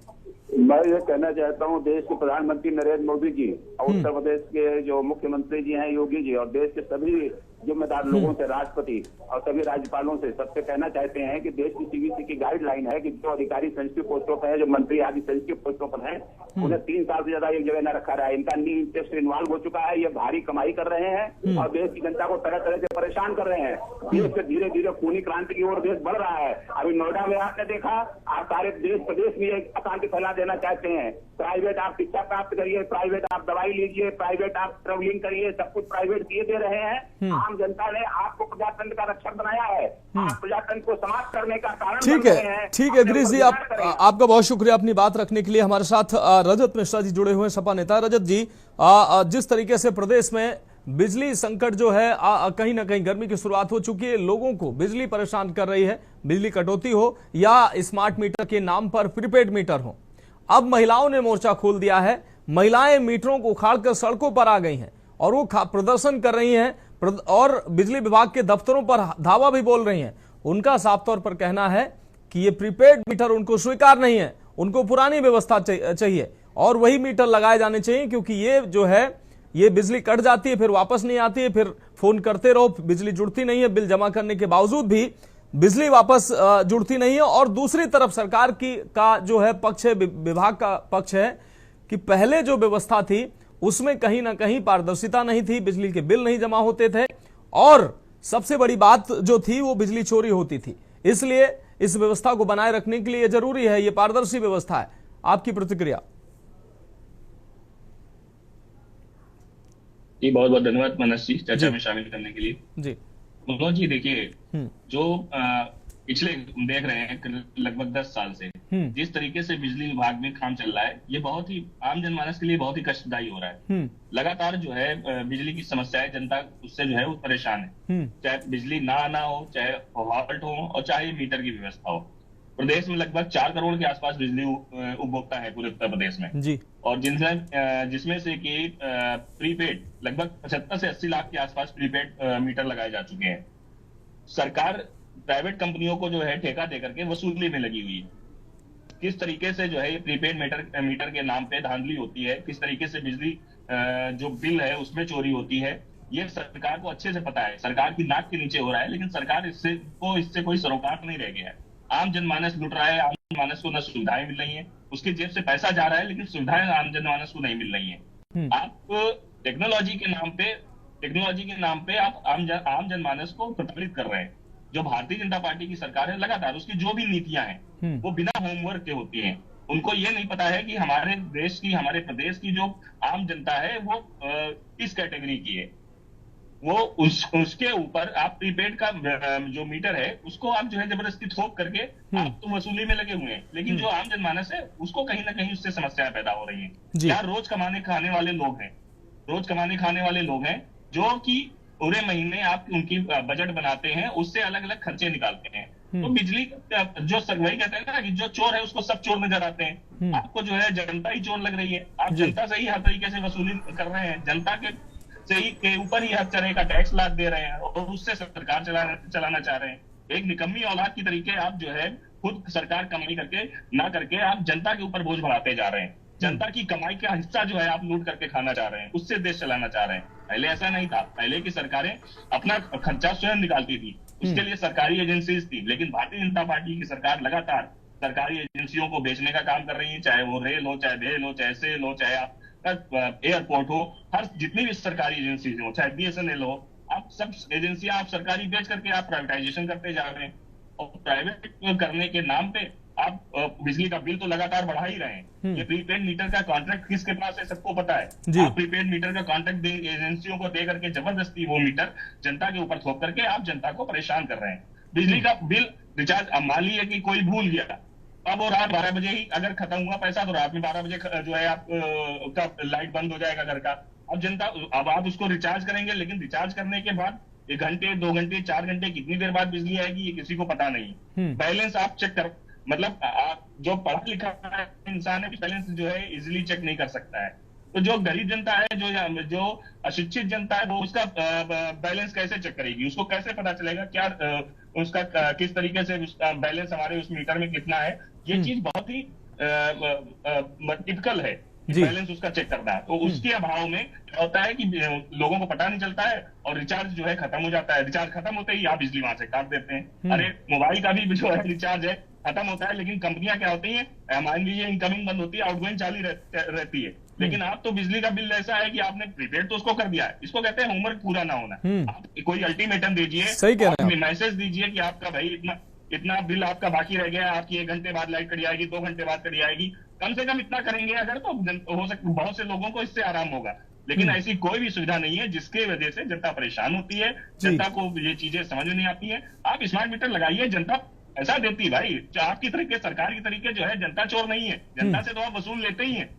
मैं ये कहना चाहता हूँ, देश के प्रधानमंत्री नरेंद्र मोदी जी और उत्तर प्रदेश के जो मुख्यमंत्री जी हैं योगी जी, और देश के सभी जिम्मेदार लोगों से, राष्ट्रपति और सभी राज्यपालों से, सबसे कहना चाहते हैं कि देश की सीबीसी की गाइडलाइन है कि जो अधिकारी सेंसिटिव पोस्टों पर है, जो मंत्री आदि सेंसिटिव पोस्टों पर हैं, उन्हें 3 साल से ज्यादा एक जगह न रखा रहा है। इनका नी इंटरेस्ट इन्वॉल्व हो चुका है, ये भारी कमाई कर रहे हैं और देश की जनता को तरह तरह से परेशान कर रहे हैं। देश से धीरे धीरे खूनी क्रांति की ओर देश बढ़ रहा है। अभी नोएडा में आपने देखा, आप सारे देश प्रदेश में एक अशांति फैला देना चाहते हैं। प्राइवेट आप शिक्षा प्राप्त करिए, प्राइवेट आप दवाई लीजिए, प्राइवेट आप ट्रेवलिंग करिए, सब कुछ प्राइवेट किए दे रहे हैं। आम जनता ने आपको प्रजातंत्र का रक्षक बनाया है, आप प्रजातंत्र को समाप्त करने का कारण ठीक है गिरीश जी, आपका बहुत शुक्रिया अपनी बात रखने के लिए। हमारे साथ रजत मिश्रा जी जुड़े हुए हैं, सपा नेता। रजत जी, जिस तरीके से प्रदेश में बिजली संकट जो है कहीं ना कहीं गर्मी की शुरुआत हो चुकी है, लोगों को बिजली परेशान कर रही है, बिजली कटौती हो या स्मार्ट मीटर के नाम पर प्रीपेड मीटर हो। अब महिलाओं ने मोर्चा खोल दिया है। महिलाएं मीटरों को उखाड़कर सड़कों पर आ गई हैं और वो प्रदर्शन कर रही हैं और बिजली विभाग के दफ्तरों पर धावा भी बोल रही हैं। उनका साफ तौर पर कहना है कि ये प्रीपेड मीटर उनको स्वीकार नहीं है, उनको पुरानी व्यवस्था चाहिए और वही मीटर लगाए जाने चाहिए, क्योंकि ये जो है ये बिजली कट जाती है, फिर वापस नहीं आती है, फिर फोन करते रहो, बिजली जुड़ती नहीं है, बिल जमा करने के बावजूद भी बिजली वापस जुड़ती नहीं है। और दूसरी तरफ सरकार का जो है पक्ष है, विभाग का पक्ष है कि पहले जो व्यवस्था थी उसमें कहीं ना कहीं पारदर्शिता नहीं थी, बिजली के बिल नहीं जमा होते थे और सबसे बड़ी बात जो थी वो बिजली चोरी होती थी। इसलिए इस व्यवस्था को बनाए रखने के लिए जरूरी है, ये पारदर्शी व्यवस्था है। आपकी प्रतिक्रिया? जी बहुत बहुत धन्यवाद मनोज जी चर्चा में शामिल करने के लिए। जी मनोज जी देखिए, जो पिछले देख रहे हैं लगभग 10 साल से जिस तरीके से बिजली विभाग में काम चल रहा है, ये बहुत ही आम जनमानस के लिए बहुत ही कष्टदायी हो रहा है। लगातार जो है बिजली की समस्याएं, जनता उससे जो है वो परेशान है। चाहे बिजली ना आना हो, चाहे हॉल्ट हो और चाहे मीटर की व्यवस्था हो। प्रदेश में लगभग 4 करोड़ के आसपास बिजली उपभोक्ता है पूरे उत्तर प्रदेश में जी। और जिसमें से कि प्रीपेड लगभग 75 से 80 लाख के आसपास प्रीपेड मीटर लगाए जा चुके हैं। सरकार प्राइवेट कंपनियों को जो है ठेका देकर के वसूली में लगी हुई है। किस तरीके से जो है ये प्रीपेड मीटर के नाम पे धांधली होती है, किस तरीके से बिजली जो बिल है उसमें चोरी होती है, ये सरकार को अच्छे से पता है। सरकार की नाक के नीचे हो रहा है, लेकिन सरकार इससे कोई सरोकार नहीं रह गया है। आम जनमानस लुट रहा है, आम जनमानस को न सुविधाएं मिल रही है, उसकी जेब से पैसा जा रहा है लेकिन सुविधाएं आम जनमानस को नहीं मिल रही है। आप टेक्नोलॉजी के नाम पे आप आम जनमानस को प्रताड़ित कर रहे हैं। जो भारतीय जनता पार्टी की सरकार है, लगातार उसकी जो भी नीतियां हैं वो बिना होमवर्क के होती हैं। उनको ये नहीं पता है कि हमारे देश की, हमारे प्रदेश की जो आम जनता है वो किस कैटेगरी की है। वो उसके ऊपर आप प्रीपेड का जो मीटर है उसको आप जो है जबरदस्ती थोप करके आप तो वसूली में लगे हुए हैं, लेकिन जो आम जनमानस है उसको कहीं ना कहीं उससे समस्याएं पैदा हो रही हैं। यार रोज कमाने खाने वाले लोग हैं जो कि पूरे महीने आप उनकी बजट बनाते हैं, उससे अलग अलग खर्चे निकालते हैं। तो बिजली जो वही कहते हैं ना कि जो चोर है उसको सब चोर नजर आते हैं। आपको जो है जनता ही चोर लग रही है। आप जनता से ही हर तरीके से वसूली कर रहे हैं, जनता के ऊपर ही हर तरह का टैक्स लाद दे रहे हैं और उससे सरकार चलाना चाह रहे हैं। एक निकम्मी औलाद की तरीके आप जो है खुद सरकार कमाई करके ना करके आप जनता के ऊपर बोझ बढ़ाते जा रहे हैं। जनता की कमाई का हिस्सा जो है आप लूट करके खाना चाह रहे हैं, उससे देश चलाना चाह रहे हैं। पहले ऐसा नहीं था। पहले की सरकारें अपना खर्चा स्वयं निकालती थी, उसके लिए सरकारी एजेंसीज थी। लेकिन भारतीय जनता पार्टी की सरकार लगातार सरकारी एजेंसियों को बेचने का काम कर रही है, चाहे वो रेल हो, चाहे भेल हो, चाहे सेल हो, चाहे आप एयरपोर्ट हो, हर जितनी भी सरकारी एजेंसीज हो, चाहे BSNL हो, आप सब एजेंसियां आप सरकारी बेच करके आप प्राइवेटाइजेशन करते जा रहे हैं। और प्राइवेट करने के नाम पे आप बिजली का बिल तो लगातार बढ़ा ही रहे हैं। ये प्रीपेड मीटर का कॉन्ट्रैक्ट किसके पास है सबको पता है। आप प्रीपेड मीटर का कॉन्ट्रैक्ट एजेंसियों को दे करके जबरदस्ती वो मीटर जनता के ऊपर थोप करके आप जनता को परेशान कर रहे हैं। बिजली का बिल रिचार्ज, मान लीजिए कि कोई भूल गया, अब वो रात 12 बजे ही अगर खत्म हुआ पैसा तो रात में 12 बजे जो है आपका लाइट बंद हो जाएगा घर का। अब आप उसको रिचार्ज करेंगे, लेकिन रिचार्ज करने के बाद 1 घंटे, 2 घंटे, 4 घंटे कितनी देर बाद बिजली आएगी ये किसी को पता नहीं। बैलेंस आप चेक कर, मतलब जो पढ़ा लिखा इंसान है बैलेंस जो है इजिली चेक नहीं कर सकता है। तो जो गरीब जनता है, जो अशिक्षित जनता है, वो उसका बैलेंस कैसे चेक करेगी? उसको कैसे पता चलेगा क्या उसका किस तरीके से बैलेंस हमारे उस मीटर में कितना है? ये चीज बहुत ही टिपिकल है, बैलेंस उसका चेक करना है। तो उसके अभाव में क्या होता है कि लोगों को पता नहीं चलता है और रिचार्ज जो है खत्म हो जाता है। रिचार्ज खत्म होते ही आप बिजली वहां से काट देते हैं। अरे मोबाइल का भी जो है रिचार्ज है खत्म होता है, लेकिन कंपनियां क्या होती हैं, मान लीजिए इनकमिंग बंद होती है, आउटगोइंग चालू रहती है। लेकिन आप तो बिजली का बिल ऐसा है कि आपने प्रीपेड तो उसको कर दिया है, इसको कहते हैं होमवर्क पूरा ना होना। आप कोई अल्टीमेटम दीजिए, मैसेज दीजिए कि आपका भाई इतना बिल आपका बाकी रह गया, आपकी 1 घंटे बाद लाइट कटी आएगी, 2 घंटे बाद कटी आएगी। कम से कम इतना करेंगे अगर, तो हो सकता बहुत से लोगों को इससे आराम होगा। लेकिन ऐसी कोई भी सुविधा नहीं है जिसके वजह से जनता परेशान होती है, जनता को ये चीजें समझ नहीं आती है। आप स्मार्ट मीटर लगाइए, जनता ऐसा देती है भाई। आपकी तरीके, सरकार की तरीके जो है, जनता चोर नहीं है, जनता से तो आप वसूल लेते ही हैं।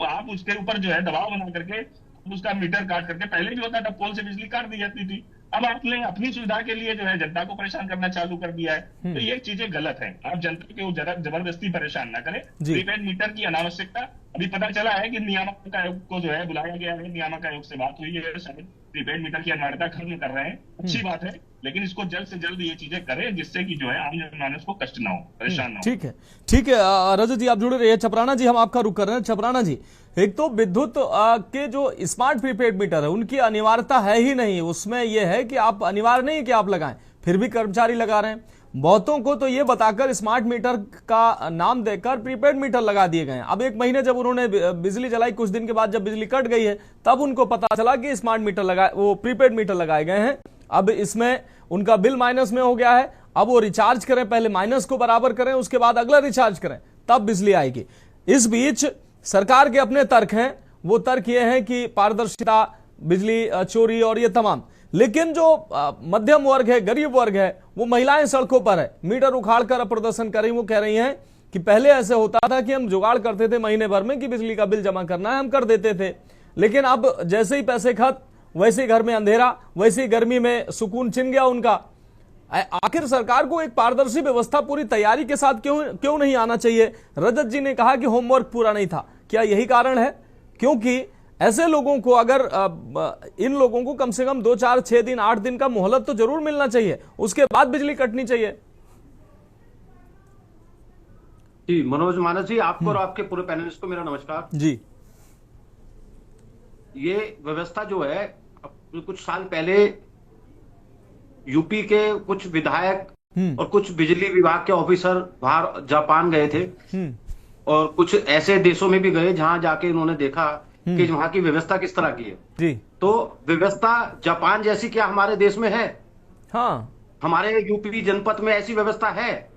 आप उसके ऊपर जो है दबाव बना करके उसका मीटर काट करके, पहले भी होता था पोल से बिजली काट दी जाती थी, अब आपने अपनी सुविधा के लिए जो है जनता को परेशान करना चालू कर दिया है। तो ये चीजें गलत है। आप जनता को जबरदस्ती परेशान ना करें। प्रीपेड मीटर की अनावश्यकता अभी पता चला है कि नियामक आयोग को जो है बुलाया गया है, नियामक आयोग से बात हुई है, शायद प्रीपेड मीटर की अनिवार्यता खत्म कर रहे हैं, अच्छी बात है, लेकिन इसको जल्द से जल्द ये चीजें करें जिससे कि जो है आम जनमानस को कष्ट ना हो, परेशान ना हो। ठीक है रजत जी, आप जुड़े रहिए। छपराना जी, हम आपका रुख कर रहे हैं। छपराना जी, एक तो विद्युत के जो स्मार्ट प्रीपेड मीटर है उनकी अनिवार्यता है ही नहीं, उसमें यह है कि आप अनिवार्य नहीं है कि आप लगाएं, फिर भी कर्मचारी लगा रहे हैं। बहुतों को तो ये बताकर स्मार्ट मीटर का नाम देकर प्रीपेड मीटर लगा दिए गए हैं। अब 1 महीने जब उन्होंने बिजली जलाई, कुछ दिन के बाद जब बिजली कट गई है तब उनको पता चला कि स्मार्ट मीटर वो प्रीपेड मीटर लगाए गए हैं। अब इसमें उनका बिल माइनस में हो गया है। अब वो रिचार्ज करें, पहले माइनस को बराबर करें, उसके बाद अगला रिचार्ज करें, तब बिजली आएगी। इस बीच सरकार के अपने तर्क हैं, वो तर्क ये हैं कि पारदर्शिता, बिजली चोरी और ये तमाम। लेकिन जो मध्यम वर्ग है, गरीब वर्ग है, वो महिलाएं सड़कों पर है, मीटर उखाड़ कर प्रदर्शन कर रही। वो कह रही हैं कि पहले ऐसे होता था कि हम जुगाड़ करते थे महीने भर में कि बिजली का बिल जमा करना है, हम कर देते थे, लेकिन अब जैसे ही पैसे खत्म वैसे ही घर में अंधेरा, वैसे ही गर्मी में सुकून छिन गया उनका। आखिर सरकार को एक पारदर्शी व्यवस्था पूरी तैयारी के साथ क्यों नहीं आना चाहिए? रजत जी ने कहा कि होमवर्क पूरा नहीं था, क्या यही कारण है? क्योंकि ऐसे लोगों को, अगर इन लोगों को कम से कम 2, 4, 6 दिन, 8 दिन का मोहलत तो जरूर मिलना चाहिए, उसके बाद बिजली कटनी चाहिए। जी मनोज मानस जी, आपको और आपके पूरे पैनलिस्ट को मेरा नमस्कार जी। ये व्यवस्था जो है, कुछ साल पहले यूपी के कुछ विधायक और कुछ बिजली विभाग के ऑफिसर बाहर जापान गए थे और कुछ ऐसे देशों में भी गए जहां जाके उन्होंने देखा कि वहां की व्यवस्था किस तरह की है। जी। तो व्यवस्था जापान जैसी क्या हमारे देश में है? हाँ, हमारे यूपी जनपद में ऐसी व्यवस्था है?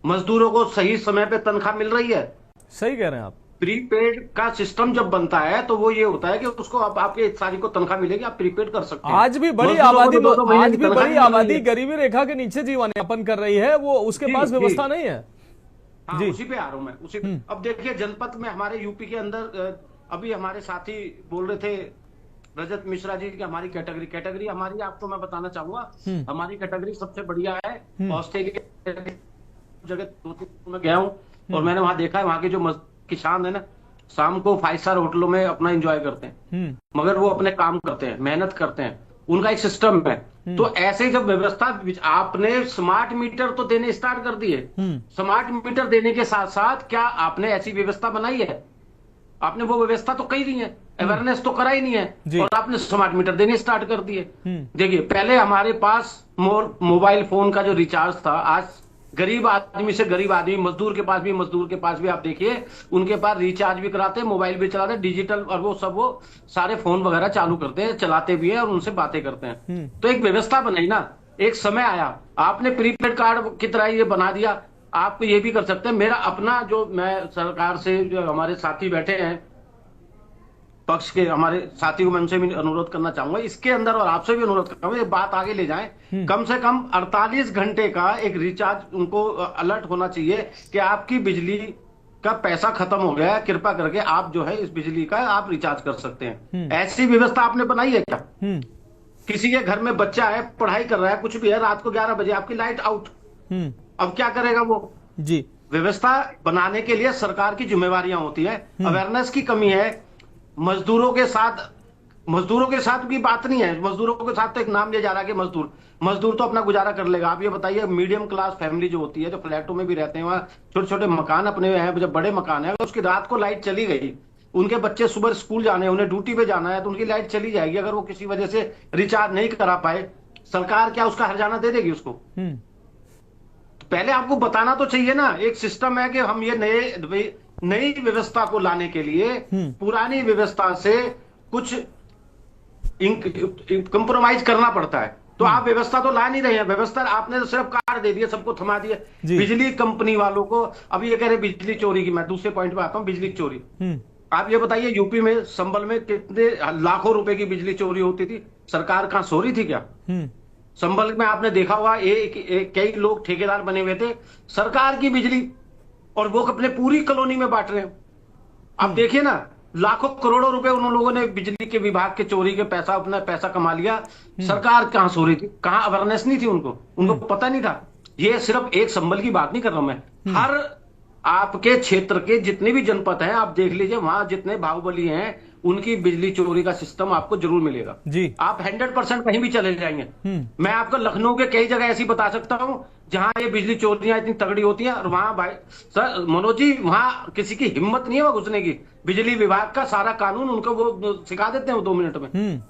मजदूरों को सही समय पे तनख्वाह मिल रही है? सही कह रहे हैं आप। प्रीपेड का सिस्टम जब बनता है तो वो ये होता है कि उसको आपके इस तारीख को तनख्वाह मिलेगी, आप प्रीपेड कर सकते हैं। आज भी बड़ी आबादी गरीबी रेखा के नीचे जीवन यापन कर रही है, वो उसके पास व्यवस्था नहीं है। हाँ, उसी पे आ रहा हूं मैं, उसी पे। अब देखिए जनपद में हमारे यूपी के अंदर, अभी हमारे साथी बोल रहे थे रजत मिश्रा जी की हमारी कैटेगरी हमारी, आपको मैं बताना चाहूंगा, हमारी कैटेगरी सबसे बढ़िया है। ऑस्ट्रेलिया जगह 2-3 में गया हूँ और मैंने वहां देखा है, वहां के जो किसान है ना, शाम को 5 स्टार होटलों में अपना एंजॉय करते हैं, मगर वो अपने काम करते हैं, मेहनत करते हैं, उनका एक सिस्टम है। तो ऐसे जब व्यवस्था, आपने स्मार्ट मीटर तो देने स्टार्ट कर दिए, स्मार्ट मीटर देने के साथ साथ क्या आपने ऐसी व्यवस्था बनाई है? आपने वो व्यवस्था तो कही नहीं है, अवेयरनेस तो करा ही नहीं है, और आपने स्मार्ट मीटर देने स्टार्ट कर दिए। देखिए पहले हमारे पास मोबाइल फोन का जो रिचार्ज था, आज गरीब आदमी से गरीब आदमी, मजदूर के पास भी आप देखिए, उनके पास रिचार्ज भी कराते हैं, मोबाइल भी चलाते हैं, डिजिटल, और वो सारे फोन वगैरह चालू करते हैं, चलाते भी हैं और उनसे बातें करते हैं। तो एक व्यवस्था बनाई ना, एक समय आया, आपने प्रीपेड कार्ड की तरह ये बना दिया। आप ये भी कर सकते हैं। मेरा अपना, जो मैं सरकार से, जो हमारे साथी बैठे हैं पक्ष के, हमारे साथी को मैं उनसे भी अनुरोध करना चाहूंगा इसके अंदर, और आपसे भी अनुरोध करूंगा, ये बात आगे ले जाएं। कम से कम 48 घंटे का एक रिचार्ज उनको अलर्ट होना चाहिए कि आपकी बिजली का पैसा खत्म हो गया है, कृपा करके आप जो है इस बिजली का आप रिचार्ज कर सकते हैं। ऐसी व्यवस्था आपने बनाई है क्या? किसी के घर में बच्चा है, पढ़ाई कर रहा है, कुछ भी है, रात को 11 बजे आपकी लाइट आउट, अब क्या करेगा वो? जी, व्यवस्था बनाने के लिए सरकार की जिम्मेवारियां होती है। अवेयरनेस की कमी है। मजदूरों के साथ भी बात नहीं है। मजदूरों के साथ तो एक नाम लिया जा रहा है कि मजदूर तो अपना गुजारा कर लेगा। आप ये बताइए, मीडियम क्लास फैमिली जो होती है, जो फ्लैटों में भी रहते हैं, वहाँ छोटे छोटे मकान अपने हैं, जब बड़े मकान है, उसकी रात को लाइट चली गई, उनके बच्चे सुबह स्कूल जाने, उन्हें ड्यूटी पे जाना है, तो उनकी लाइट चली जाएगी। अगर वो किसी वजह से रिचार्ज नहीं करा पाए, सरकार क्या उसका हर्जाना दे देगी उसको? पहले आपको बताना तो चाहिए ना। एक सिस्टम है कि हम ये नई व्यवस्था को लाने के लिए पुरानी व्यवस्था से कुछ कंप्रोमाइज करना पड़ता है। तो आप व्यवस्था तो ला नहीं रहे हैं। व्यवस्था आपने तो सिर्फ कार्ड दे दिया, सबको थमा दिया। बिजली कंपनी वालों को अब ये कह रहे बिजली चोरी की। मैं दूसरे पॉइंट पे आता हूँ, बिजली चोरी। आप ये बताइए, यूपी में संभल में कितने लाखों रुपए की बिजली चोरी होती थी? सरकार कहां सो रही थी क्या? संभल में आपने देखा होगा, कई लोग ठेकेदार बने हुए थे सरकार की बिजली, और वो अपने पूरी कॉलोनी में बांट रहे हैं। आप देखिए ना, लाखों करोड़ों रुपए उन लोगों ने बिजली के विभाग के चोरी के अपना पैसा कमा लिया। सरकार कहां सो रही थी? कहां अवेयरनेस नहीं थी? उनको पता नहीं था। ये सिर्फ एक संभल की बात नहीं कर रहा हूं मैं, हर आपके क्षेत्र के जितने भी जनपद हैं, आप देख लीजिए, वहां जितने बाहुबली हैं उनकी बिजली चोरी का सिस्टम आपको जरूर मिलेगा जी। आप 100% कहीं भी चले जाएंगे। मैं आपको लखनऊ के कई जगह ऐसी बता सकता हूं जहां ये बिजली चोरियां इतनी तगड़ी होती हैं, और वहां भाई सर मनोज जी, वहां किसी की हिम्मत नहीं है वहां घुसने की। बिजली विभाग का सारा कानून उनको वो सिखा देते हैं वो 2 मिनट में।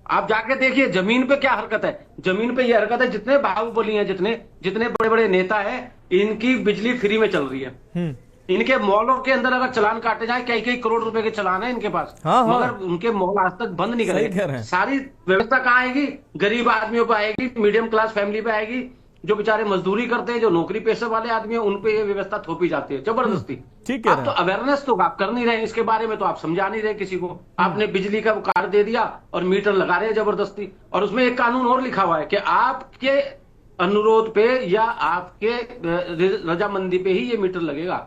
आप जाके देखिए जमीन पे क्या हरकत है। जमीन पे ये हरकत है, जितने बाहुबली हैं, जितने बड़े बड़े नेता हैं, इनकी बिजली फ्री में चल रही है। इनके मॉलों के अंदर अगर चालान काटे जाए, कई करोड़ रुपए के चालान है इनके पास, मगर उनके मॉल आज तक बंद नहीं करे। सारी व्यवस्था कहाँ आएगी? गरीब आदमियों पे आएगी, मीडियम क्लास फैमिली पे आएगी, जो बेचारे मजदूरी करते हैं, जो नौकरी पेशे वाले आदमी हैं, उन पे ये व्यवस्था थोपी जाती है जबरदस्ती। ठीक है, आप तो अवेयरनेस तो आप कर नहीं रहे इसके बारे में, तो आप समझा नहीं रहे किसी को। आपने बिजली का कार्ड दे दिया और मीटर लगा रहे हैं जबरदस्ती, और उसमें एक कानून और लिखा हुआ है कि आपके अनुरोध पे या आपके रजामंदी पे ही ये मीटर लगेगा।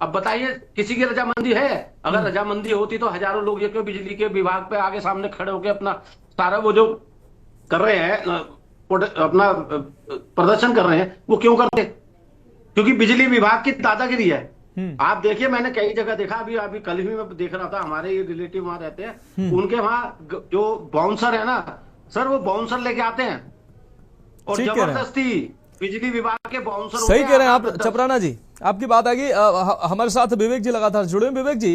अब बताइए किसी की रजामंदी है? अगर रजामंदी होती तो हजारों लोग ये क्यों बिजली के विभाग पे आगे सामने खड़े होकर अपना सारा वो जो कर रहे हैं, अपना प्रदर्शन कर रहे हैं, वो क्यों करते? क्योंकि बिजली विभाग की दादागिरी है। आप देखिए, मैंने कई जगह देखा, अभी कल भी मैं देख रहा था, हमारे ये रिलेटिव वहां रहते हैं, उनके वहां जो बाउंसर है ना सर, वो बाउंसर लेके आते हैं और जबरदस्ती बिजली विभाग के बाउंसर। सही कह रहे हैं आप चपराना जी, आपकी बात आ गई। हमारे साथ विवेक जी लगातार जुड़े। विवेक जी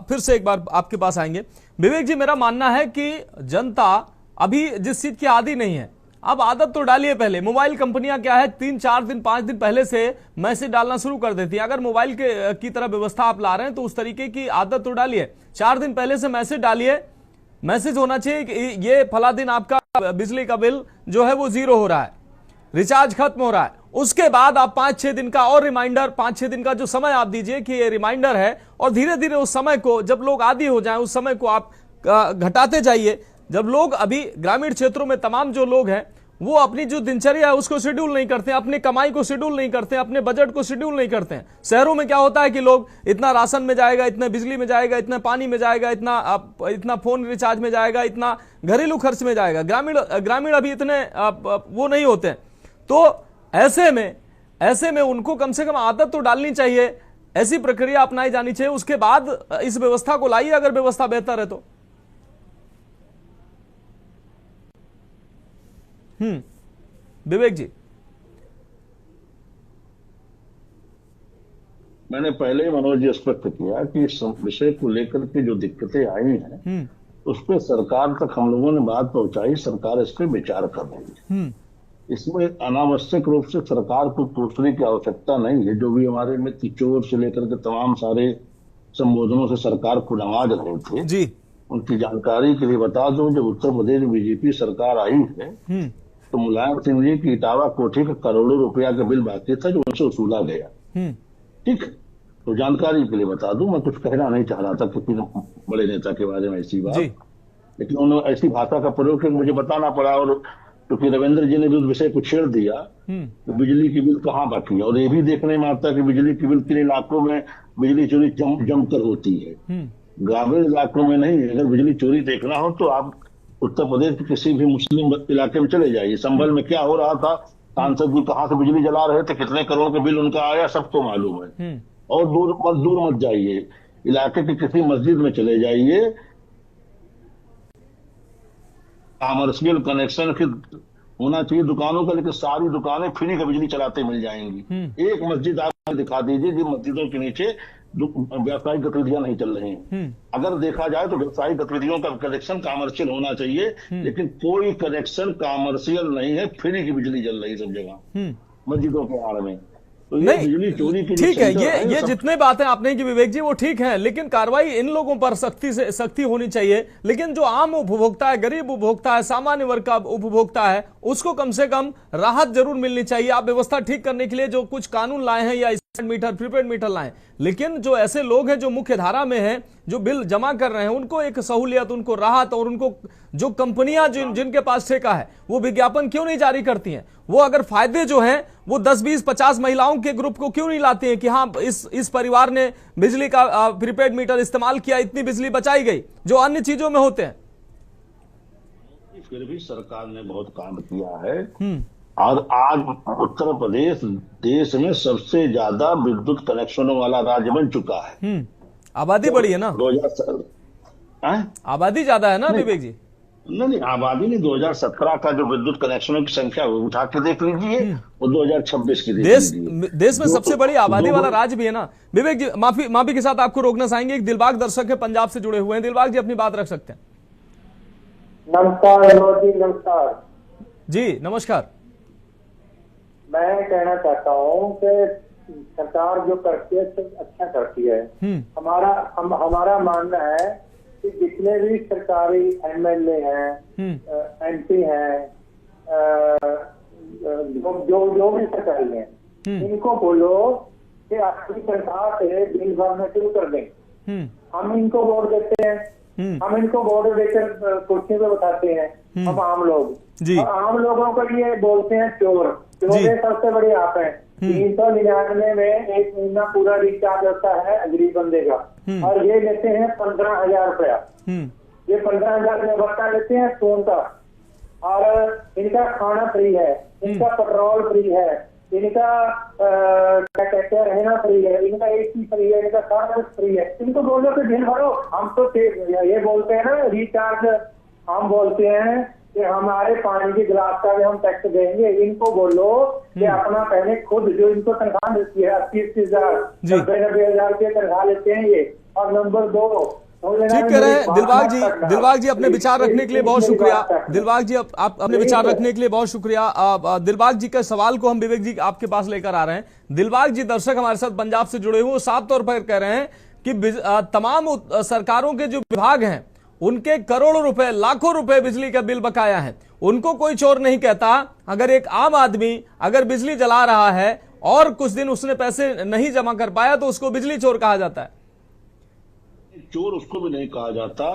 फिर से एक बार आपके पास आएंगे। विवेक जी, मेरा मानना है कि जनता अभी जिस चीज की आदी नहीं है, अब आदत तो डालिए। पहले मोबाइल कंपनियां क्या है, 3-4 दिन 5 दिन पहले से मैसेज डालना शुरू कर देती है। अगर मोबाइल की तरह व्यवस्था आप ला रहे हैं तो उस तरीके की आदत तो डालिए। 4 दिन पहले से मैसेज डालिए। मैसेज होना चाहिए कि ये फला दिन आपका बिजली का बिल जो है वो 0 हो रहा है, रिचार्ज खत्म हो रहा है। उसके बाद आप 5-6 दिन का और रिमाइंडर, 5-6 दिन का जो समय आप दीजिए कि ये रिमाइंडर है, और धीरे धीरे उस समय को, जब लोग आदी हो जाएं, उस समय को आप घटाते जाइए। जब लोग अभी ग्रामीण क्षेत्रों में तमाम जो लोग हैं वो अपनी जो दिनचर्या है उसको शेड्यूल नहीं करते, अपनी कमाई को शेड्यूल नहीं करते, अपने बजट को शेड्यूल नहीं करते हैं। शहरों में क्या होता है कि लोग इतना राशन में जाएगा, इतने बिजली में जाएगा, इतना पानी में जाएगा, इतना फोन रिचार्ज में जाएगा, इतना घरेलू खर्च में जाएगा। ग्रामीण अभी इतने वो नहीं होते हैं। तो ऐसे में उनको कम से कम आदत तो डालनी चाहिए, ऐसी प्रक्रिया अपनाई जानी चाहिए। उसके बाद इस व्यवस्था को लाइए, अगर व्यवस्था बेहतर है तो। विवेक जी, मैंने पहले ही मनोज जी स्पष्ट किया कि इस विषय को लेकर के जो दिक्कतें आई हैं उस पर सरकार तक हम लोगों ने बात पहुंचाई। सरकार इस पर विचार कर रही है। इसमें अनावश्यक रूप से सरकार को टूटने की आवश्यकता नहीं है। जो भी हमारे मित्र चोर से लेकर के तमाम सारे संबोधनों से सरकार को नवाज रहे थे जी, उनकी जानकारी के लिए बता दूं, जब उत्तर प्रदेश बीजेपी सरकार आई है तो मुलायम सिंह जी की इटावा कोठी का करोड़ों रुपया का बिल बाकी था जो उनसे वसूला गया। ठीक, तो जानकारी के लिए बता दूं, मैं कुछ कहना नहीं चाह रहा था किसी बड़े नेता के बारे में ऐसी बात, लेकिन उन्होंने ऐसी भाषा का प्रयोग करके मुझे बताना पड़ा। और क्योंकि रविंद्र जी ने भी उस विषय को छेड़ दिया तो बिजली की बिल कहाँ बाकी है। और ये भी देखने में आता है कि बिजली की बिल किन इलाकों में बिजली चोरी जमकर होती है, ग्रामीण इलाकों में नहीं। अगर बिजली चोरी देखना हो तो आप उत्तर प्रदेश के किसी भी मुस्लिम इलाके में चले जाइए। संभल में क्या हो रहा था, सांसद जी कहाँ से बिजली जला रहे थे, कितने करोड़ का बिल उनका आया, सबको मालूम है। और दूर मत जाइए, इलाके की किसी मस्जिद में चले जाइए, कमर्शियल कनेक्शन होना चाहिए दुकानों का, लेकिन सारी दुकानें फ्री का बिजली चलाते मिल जाएंगी। एक मस्जिद आप दिखा दीजिए जिन मस्जिदों के नीचे व्यावसायिक गतिविधियां नहीं चल रही हैं। अगर देखा जाए तो व्यावसायिक गतिविधियों का कनेक्शन कमर्शियल होना चाहिए, लेकिन कोई कनेक्शन कमर्शियल नहीं है, फ्री की बिजली चल रही सब जगह मस्जिदों के आड़ में। तो ये बिजली चोरी की ठीक है, ये जितने बातें आपने की विवेक जी वो ठीक है, लेकिन कार्रवाई इन लोगों पर सख्ती होनी चाहिए। लेकिन जो आम उपभोक्ता है, गरीब उपभोक्ता है, सामान्य वर्ग का उपभोक्ता है, उसको कम से कम राहत जरूर मिलनी चाहिए। आप व्यवस्था ठीक करने के लिए जो कुछ कानून लाए हैं या मीटर, प्रीपेड मीटर लाएं, लेकिन जो ऐसे लोग हैं जो मुख्य धारा में हैं, जो बिल जमा कर रहे हैं, उनको एक सहूलियत, उनको राहत, और उनको जो कंपनियां जिनके पास ठेका है वो विज्ञापन क्यों नहीं जारी करती हैं? वो अगर फायदे जो हैं वो 10, 20, 50 महिलाओं के ग्रुप को क्यों नहीं लाती हैं कि हाँ इस परिवार ने बिजली का प्रीपेड मीटर इस्तेमाल किया, इतनी बिजली बचाई गई, जो अन्य चीजों में होते हैं। फिर भी सरकार ने बहुत काम किया है। और आज उत्तर प्रदेश देश में सबसे ज्यादा विद्युत कनेक्शनों वाला राज्य बन चुका है। आबादी बढ़ी है ना, 2000 आबादी ज्यादा है ना विवेक जी? नहीं, आबादी नहीं, 2017 का जो विद्युत कनेक्शनों की संख्या उठा के देख लीजिए, वो 2026 की देश में सबसे बड़ी आबादी वाला राज्य भी है ना। विवेक जी, माफी के साथ आपको रोकना चाहेंगे, एक दिलबाग दर्शक है पंजाब से जुड़े हुए हैं। दिलबाग जी अपनी बात रख सकते हैं। नमस्कार जी, नमस्कार जी, नमस्कार। मैं कहना चाहता हूँ कि सरकार जो करती है सब अच्छा करती है। हमारा मानना है कि जितने भी सरकारी एमएलए हैं, एमपी हैं, जो भी सरकारी हैं, इनको बोलो कि अपनी तनख्वाह से बिल भरना शुरू कर दें। हम इनको वोट देते हैं, हम इनको वोट देकर कुर्सी पे बैठाते हैं, हम आम लोग, और आम लोगों को ये बोलते हैं चोर। चोर सबसे बड़े आप हैं। 399 में एक महीना पूरा रिचार्ज होता है गरीब बंदे का, और ये लेते हैं 15,000 रुपया। ये 15,000 में भत्ता लेते हैं फोन का, और इनका खाना फ्री है, इनका पेट्रोल फ्री है, इनका क्या कहते हैं रहना फ्री है, इनका एसी फ्री है, इनका सारा कुछ फ्री है। इनको बोलो कि बिल भरो। हम तो ये बोलते हैं ना रिचार्ज, हम बोलते हैं कि हमारे पानी के गिलास का भी हम टैक्स देंगे। इनको बोलो कि अपना पहले खुद, जो इनको तनख्वाह मिलती है 80,000 90,000 रुपये तनख्वाह लेते हैं ये। और नंबर 2, ठीक कह रहे हैं दिलबाग जी अपने विचार रखने के लिए बहुत शुक्रिया। दिलबाग जी आप अपने विचार रखने के लिए बहुत शुक्रिया। दिलबाग जी का सवाल को हम विवेक जी आपके पास लेकर आ रहे हैं। दिलबाग जी दर्शक हमारे साथ पंजाब से जुड़े हुए, साफ तौर पर कह रहे हैं कि तमाम सरकारों के जो विभाग हैं उनके करोड़ों रुपए, लाखों रुपए बिजली का बिल बकाया है, उनको कोई चोर नहीं कहता। अगर एक आम आदमी अगर बिजली जला रहा है और कुछ दिन उसने पैसे नहीं जमा कर पाया तो उसको बिजली चोर कहा जाता है। चोर उसको भी नहीं कहा जाता।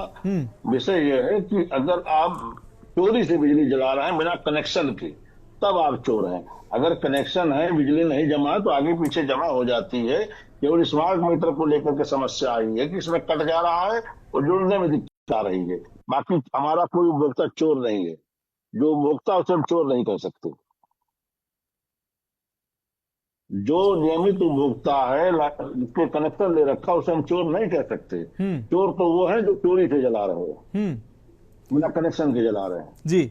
विषय यह है कि अगर आप चोरी से बिजली जला रहे हैं बिना कनेक्शन के, तब आप चोर हैं। अगर कनेक्शन है, बिजली नहीं जमा तो आगे पीछे जमा हो जाती है। केवल स्मार्ट मीटर को लेकर के समस्या आई है कि इसमें कट जा रहा है और जुड़ने में दिक्कत आ रही है। बाकी हमारा कोई उपभोक्ता चोर नहीं है। जो उपभोक्ता उसे हम चोर नहीं कर सकते। जो नियमित उपभोक्ता है, जिसके कनेक्शन ले रखा, उसे हम चोर नहीं कह सकते। चोर तो वो है जो चोरी से जला रहे हैं, बिना कनेक्शन के जला रहे हैं। जी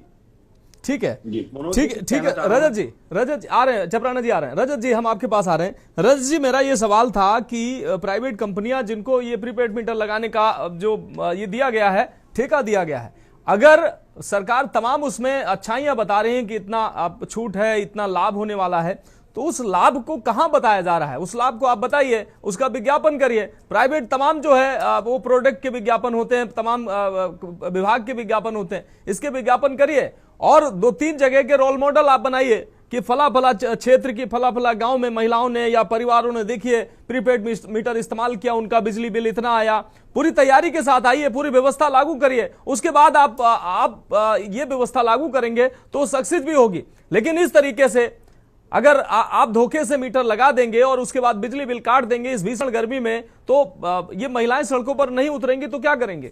ठीक है, ठीक है। रजत जी आ रहे हैं, चपराना जी आ रहे हैं। रजत जी हम आपके पास आ रहे हैं। रजत जी, मेरा ये सवाल था कि प्राइवेट कंपनियां जिनको ये प्रीपेड मीटर लगाने का जो ये दिया गया है, ठेका दिया गया है, अगर सरकार तमाम उसमें अच्छाइयां बता रही है कि इतना छूट है, इतना लाभ होने वाला है, तो उस लाभ को कहां बताया जा रहा है? उस लाभ को आप बताइए, उसका विज्ञापन करिए। प्राइवेट तमाम जो है वो प्रोडक्ट के विज्ञापन होते हैं, तमाम विभाग के विज्ञापन होते हैं, इसके विज्ञापन करिए और 2-3 जगह के रोल मॉडल आप बनाइए कि फला फला क्षेत्र की फला फला गांव में महिलाओं ने या परिवारों ने देखिए प्रीपेड मीटर इस्तेमाल किया, उनका बिजली बिल इतना आया। पूरी तैयारी के साथ आइए, पूरी व्यवस्था लागू करिए, उसके बाद आप ये व्यवस्था लागू करेंगे तो सक्सेस भी होगी। लेकिन इस तरीके से अगर आप धोखे से मीटर लगा देंगे और उसके बाद बिजली बिल काट देंगे इस भीषण गर्मी में, तो ये महिलाएं सड़कों पर नहीं उतरेंगी तो क्या करेंगे?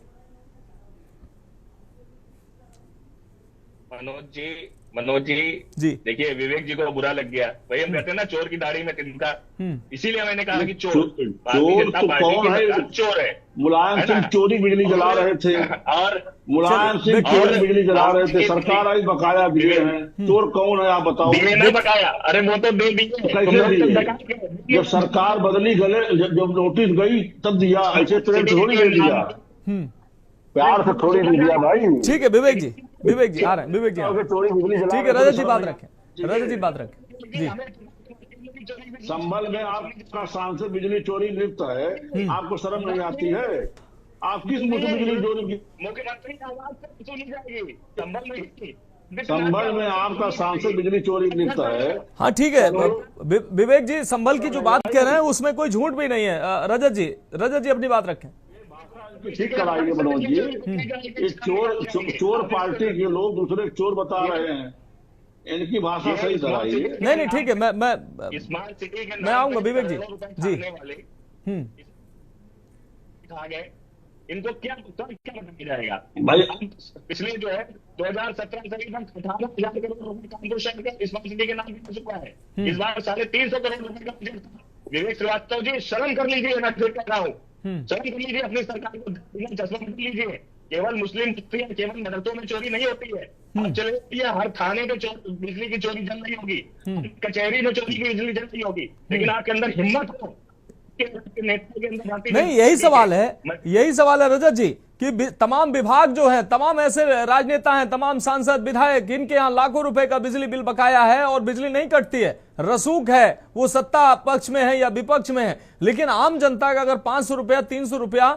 मनोज जी देखिए, विवेक जी को बुरा लग गया। वही हम कहते हैं ना, चोर की दाढ़ी में तिनका। इसीलिए मैंने कहा कि चोर तो कौन है? चोर है। मुलायम सिंह चोरी बिजली जला रहे थे, और मुलायम सिंह चोरी बिजली जला रहे थे, सरकार आई बकाया दिए हैं। चोर कौन है आप बताओ? बकाया, अरे वो तो कैसे दिए? जब सरकार बदली गले, जब नोटिस गई तब दिया, ऐसे तुरंत थोड़ी दे दिया, प्यार से थोड़ी दे दिया भाई। ठीक है विवेक जी आ रहे हैं। विवेक जी ठीक है, रजत जी बात रखें, जी। संभल में आपका सांसद बिजली चोरी लिप्त है, आपको शर्म नहीं आती है? आप किस मुझे बिजली चोरी की? मुख्यमंत्री की आवाज सुनी जाएगी। संभल में आपका सांसद बिजली चोरी लिप्त है। हाँ ठीक है विवेक जी, संभल की जो बात कह रहे हैं उसमें कोई झूठ भी नहीं है। रजत जी अपनी बात रखें। ठीक कराइए मनोज जी। इस चोर पार्टी के लोग दूसरे चोर बता रहे हैं, इनकी भाषा सही कराइए। नहीं ठीक है, मैं आऊंगा विवेक जी। इनको क्या बताया जाएगा भाई? पिछले जो है 2017 से 18,000 करोड़ रुपए कानपुर शहर का स्मार्ट सिटी के नाम मिल चुका है। इस बार 350 करोड़ रुपए का बजट था। विवेक श्रीवास्तव जी, शर्म कर लीजिए, मैं फिर कह रहा हूँ, शर्म कर लीजिए, अपनी सरकार को चश्मा कर लीजिए। केवल मुस्लिम केवल मदरसों में चोरी नहीं होती है, चले ये हर थाने पे बिजली की चोरी जल रही होगी, कचहरी में चोरी की बिजली जल रही होगी, लेकिन आपके अंदर हिम्मत हो नेता के अंदर नहीं, यही सवाल है रजत जी कि तमाम विभाग जो है, तमाम ऐसे राजनेता हैं, तमाम सांसद विधायक, इनके यहाँ लाखों रुपए का बिजली बिल बकाया है और बिजली नहीं कटती है। रसूख है, वो सत्ता पक्ष में है या विपक्ष में है, लेकिन आम जनता का अगर 500 रुपया, 300 रुपया,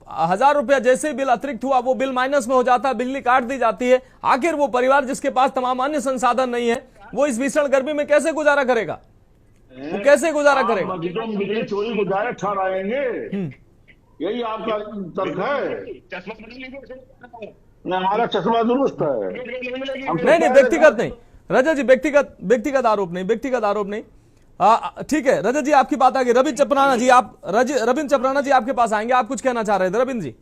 1000 रुपया जैसे बिल अतिरिक्त हुआ वो बिल माइनस में हो जाता है, बिजली काट दी जाती है। आखिर वो परिवार जिसके पास तमाम अन्य संसाधन नहीं है, वो इस भीषण गर्मी में कैसे गुजारा करेगा? वो कैसे गुजारा करेगा? बिजली चोरी को डायरेक्ट ठहराएंगे, यही आपका तर्क है? हमारा चश्मा दुरुस्त है। नहीं, व्यक्तिगत नहीं रजत जी, व्यक्तिगत आरोप नहीं। ठीक है रजत जी, आपकी बात आ गई। रविंद्र चपराना जी आपके पास आएंगे, आप कुछ कहना चाह रहे थे रविंद्र जी?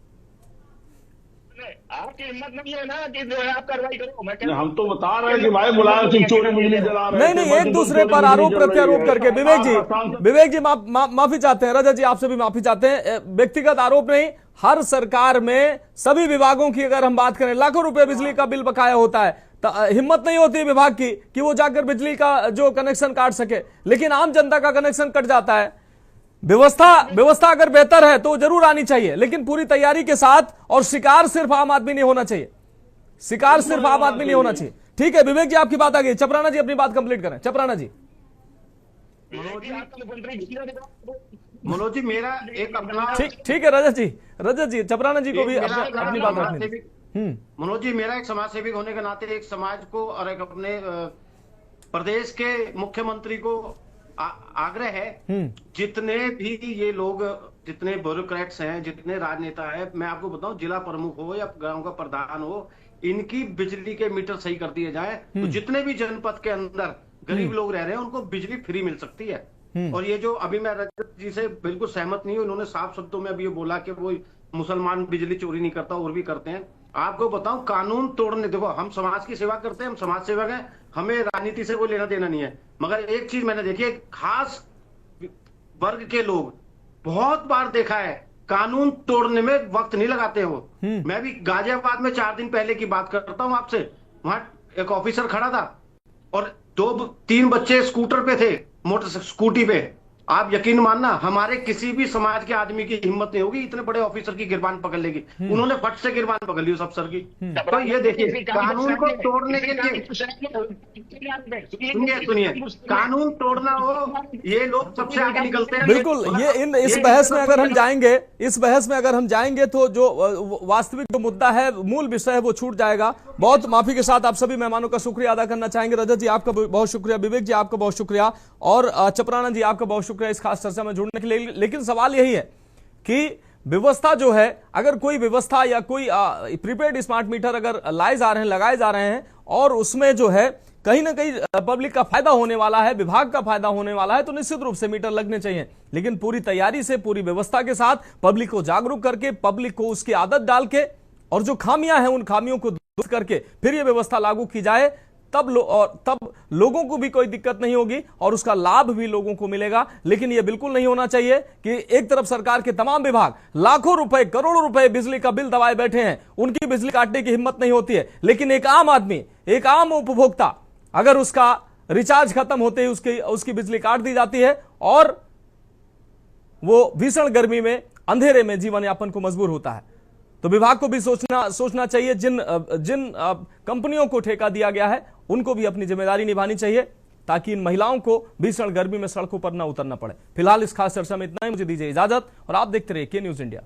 आपकी हिम्मत नहीं है ना कि जो है आप कार्रवाई करो। हम तो बता रहे हैं कि भाई मुलायम सिंह चोरी बिजली जला रहे हैं। नहीं, एक दूसरे पर आरोप प्रत्यारोप करके। विवेक जी माफी चाहते हैं, रजत जी आपसे भी माफी चाहते हैं। व्यक्तिगत आरोप नहीं, हर सरकार में सभी विभागों की अगर हम बात करें, लाखों रुपए बिजली का बिल बकाया होता है, तो हिम्मत नहीं होती विभाग की कि वो जाकर बिजली का जो कनेक्शन काट सके, लेकिन आम जनता का कनेक्शन कट जाता है। व्यवस्था अगर बेहतर है तो जरूर आनी चाहिए, लेकिन पूरी तैयारी के साथ, और शिकार सिर्फ आम आदमी नहीं होना चाहिए, ठीक है विवेक जी, आपकी बात आ गई। चपराना जी अपनी बात कंप्लीट करें। चपराना जी। मनोज जी, मेरा एक अपना ठीक है रजत जी चपराना जी को भी अपनी बात रखनी। मनोज जी, मेरा एक समाज सेविक होने के नाते एक समाज को और एक अपने प्रदेश के मुख्यमंत्री को आग्रह है, जितने भी ये लोग, जितने ब्यूरोक्रेट्स हैं, जितने राजनेता हैं, मैं आपको बताऊं, जिला प्रमुख हो या गांव का प्रधान हो, इनकी बिजली के मीटर सही कर दिए जाए तो जितने भी जनपद के अंदर गरीब लोग रह रहे हैं उनको बिजली फ्री मिल सकती है। और ये जो अभी मैं रजत जी से बिल्कुल सहमत नहीं हूं, उन्होंने साफ शब्दों में अभी ये बोला कि वो मुसलमान बिजली चोरी नहीं करता और भी करते हैं। आपको बताऊं, कानून तोड़ने, देखो हम समाज की सेवा करते हैं, हम समाज सेवक हैं, हमें राजनीति से कोई लेना देना नहीं है, मगर एक चीज मैंने देखी है, खास वर्ग के लोग बहुत बार देखा है कानून तोड़ने में वक्त नहीं लगाते हो। मैं भी गाजियाबाद में 4 दिन पहले की बात करता हूं आपसे, वहां एक ऑफिसर खड़ा था और 2-3 बच्चे स्कूटर पे थे, मोटर स्कूटी पे। आप यकीन मानना, हमारे किसी भी समाज के आदमी की हिम्मत नहीं होगी इतने बड़े ऑफिसर की गिरबान पकड़ लेगी। उन्होंने फट से गिरबान पकड़ ली उस अफसर की। तो ये देखिए, कानून को तोड़ने के लिए, सुनिए, कानून तोड़ना हो, ये लोग सबसे आगे निकलते हैं। बिल्कुल, ये इस बहस में अगर हम जाएंगे तो जो वास्तविक जो मुद्दा है, मूल विषय है, वो छूट जाएगा। बहुत माफी के साथ आप सभी मेहमानों का शुक्रिया अदा करना चाहेंगे। रजत जी आपका बहुत शुक्रिया, विवेक जी आपका बहुत शुक्रिया, और चपराना जी आपका बहुत शुक्रिया इस खास चर्चा में जुड़ने के लिए। लेकिन सवाल यही है कि व्यवस्था जो है, अगर कोई व्यवस्था या कोई प्रीपेड स्मार्ट मीटर अगर लगाए जा रहे हैं और उसमें जो है कहीं ना कहीं पब्लिक का फायदा होने वाला है, विभाग का फायदा होने वाला है, तो निश्चित रूप से मीटर लगने चाहिए, लेकिन पूरी तैयारी से, पूरी व्यवस्था के साथ, पब्लिक को जागरूक करके, पब्लिक को उसकी आदत डाल के, और जो खामियां हैं उन खामियों को दूर करके फिर यह व्यवस्था लागू की जाए, तब लोगों को भी कोई दिक्कत नहीं होगी और उसका लाभ भी लोगों को मिलेगा। लेकिन यह बिल्कुल नहीं होना चाहिए कि एक तरफ सरकार के तमाम विभाग लाखों रुपए, करोड़ों रुपए बिजली का बिल दबाए बैठे हैं, उनकी बिजली काटने की हिम्मत नहीं होती है, लेकिन एक आम आदमी, एक आम उपभोक्ता, अगर उसका रिचार्ज खत्म होते ही उसकी बिजली काट दी जाती है और वो भीषण गर्मी में, अंधेरे में जीवन यापन को मजबूर होता है। तो विभाग को भी सोचना चाहिए, जिन कंपनियों को ठेका दिया गया है उनको भी अपनी जिम्मेदारी निभानी चाहिए, ताकि इन महिलाओं को भीषण गर्मी में सड़कों पर न उतरना पड़े। फिलहाल इस खास चर्चा में इतना ही, मुझे दीजिए इजाजत और आप देखते रहिए के न्यूज इंडिया।